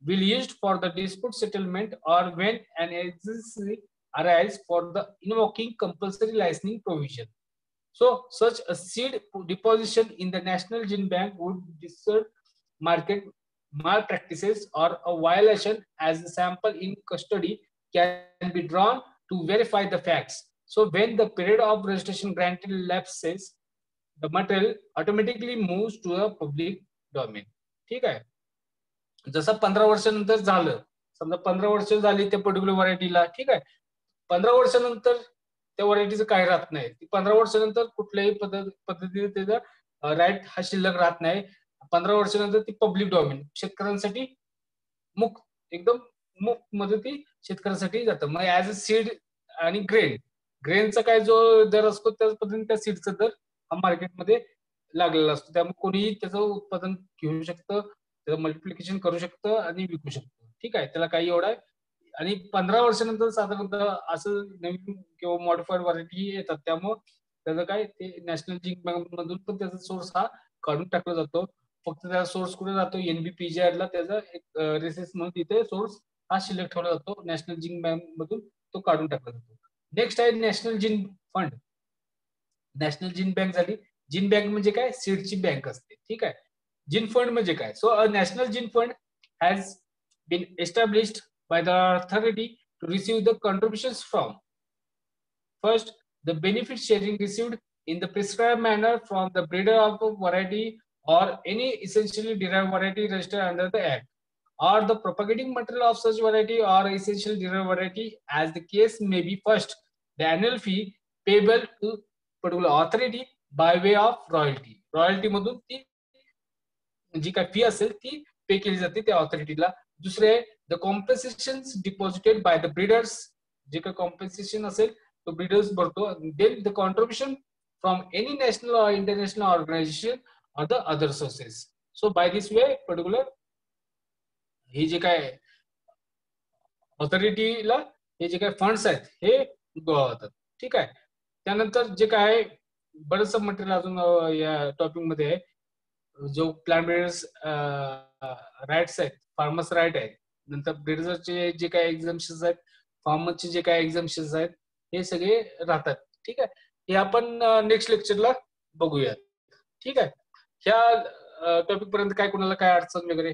will used for the dispute settlement or when an emergency arise for the invoking compulsory licensing provision. So such a seed deposition in the National Gene Bank would disturb market malpractices or a violation as the sample in custody can be drawn to verify the facts. So when the period of registration granted lapses, the material automatically moves to a public domain. ठीक आहे. जसं 15 वर्षानंतर झालं, समजा 15 वर्ष झाली त्या particular व्हरायटीला, ठीक आहे. 15 वर्षानंतर त्या व्हरायटीचं काही राहत नाही. 15 वर्षानंतर कुठल्याही पद्धतीने त्याचा राईट हा शिल्लक राहत नाही. 15 वर्षानंतर ती पब्लिक डॉमेन शेतकऱ्यांसाठी मुक्त, एकदम मुक्त मध्ये ती शेतकऱ्यांसाठी जातं. मग ऍज अ सीड आणि ग्रेनचा काय जो दर असतो त्याच पद्धतीने त्या सीडचा दर हा मार्केटमध्ये लागलेला असतो. त्यामुळे कोणीही त्याचं उत्पादन घेऊ शकतं, त्याचं मल्टिप्लिकेशन करू शकतं आणि विकू शकतं. ठीक आहे. त्याला काही एवढा आणि 15 वर्षानंतर साधारणतः असं नवीन किंवा मॉडिफाईड व्हरायटी येतात. त्यामुळे त्याचं काय ते नॅशनल जीन बँक मधून पण त्याचा सोर्स हा काढून टाकला जातो. फक्त त्याचा सोर्स कुठे जातो, NBPJ ला त्याचा एक रेसेस म्हणून तिथे सोर्स हा शिल्लक ठेवला जातो. नॅशनल जीन बँक मधून तो काढून टाकला जातो. नेक्स्ट आहे national gene fund. National gene bank झाली. जीन बँक म्हणजे काय, सीडची बँक असते. ठीक आहे. जीन फंड म्हणजे काय, so a national gene fund has been established by the authority to receive the contributions from first the benefit sharing received in the prescribed manner from the breeder of a variety or any essentially derived variety registered under the act, or the propagating material of such variety or essential derived variety as the case may be. First, the annual fee payable to particular authority by way of royalty. Royalty मधून ती जी काय fee असेल ती पे केली जाते त्या ऑथॉरिटीला. दुसरे the compensation deposited by the breeders. जे काही कॉम्पेन्सेशन असेल तो ब्रीडर्स भरतो. Then the contribution from any national और इंटरनॅशनल ऑर्गनायझेशन और the other sources. So by this way particular हे जे काय ऑथॉरिटीला हे जे काही फंड्स आहेत हे गोळा होतात. ठीक आहे. त्यानंतर जे काय बरंच मटेरियल अजून या टॉपिक मध्ये आहे. जो प्लांट ब्रीडर्स राईट्स आहेत, फार्मर्स राईट आहेत, नंतर ब्रीडर्सचे जे काही एक्झाम्पन्स आहेत, फार्मर्सचे जे काही एक्झाम्पन्स आहेत, हे सगळे राहतात. ठीक आहे. हे आपण नेक्स्ट लेक्चरला बघूयात. ठीक आहे. ह्या टॉपिक पर्यंत काय कोणाला काय अडचण वगैरे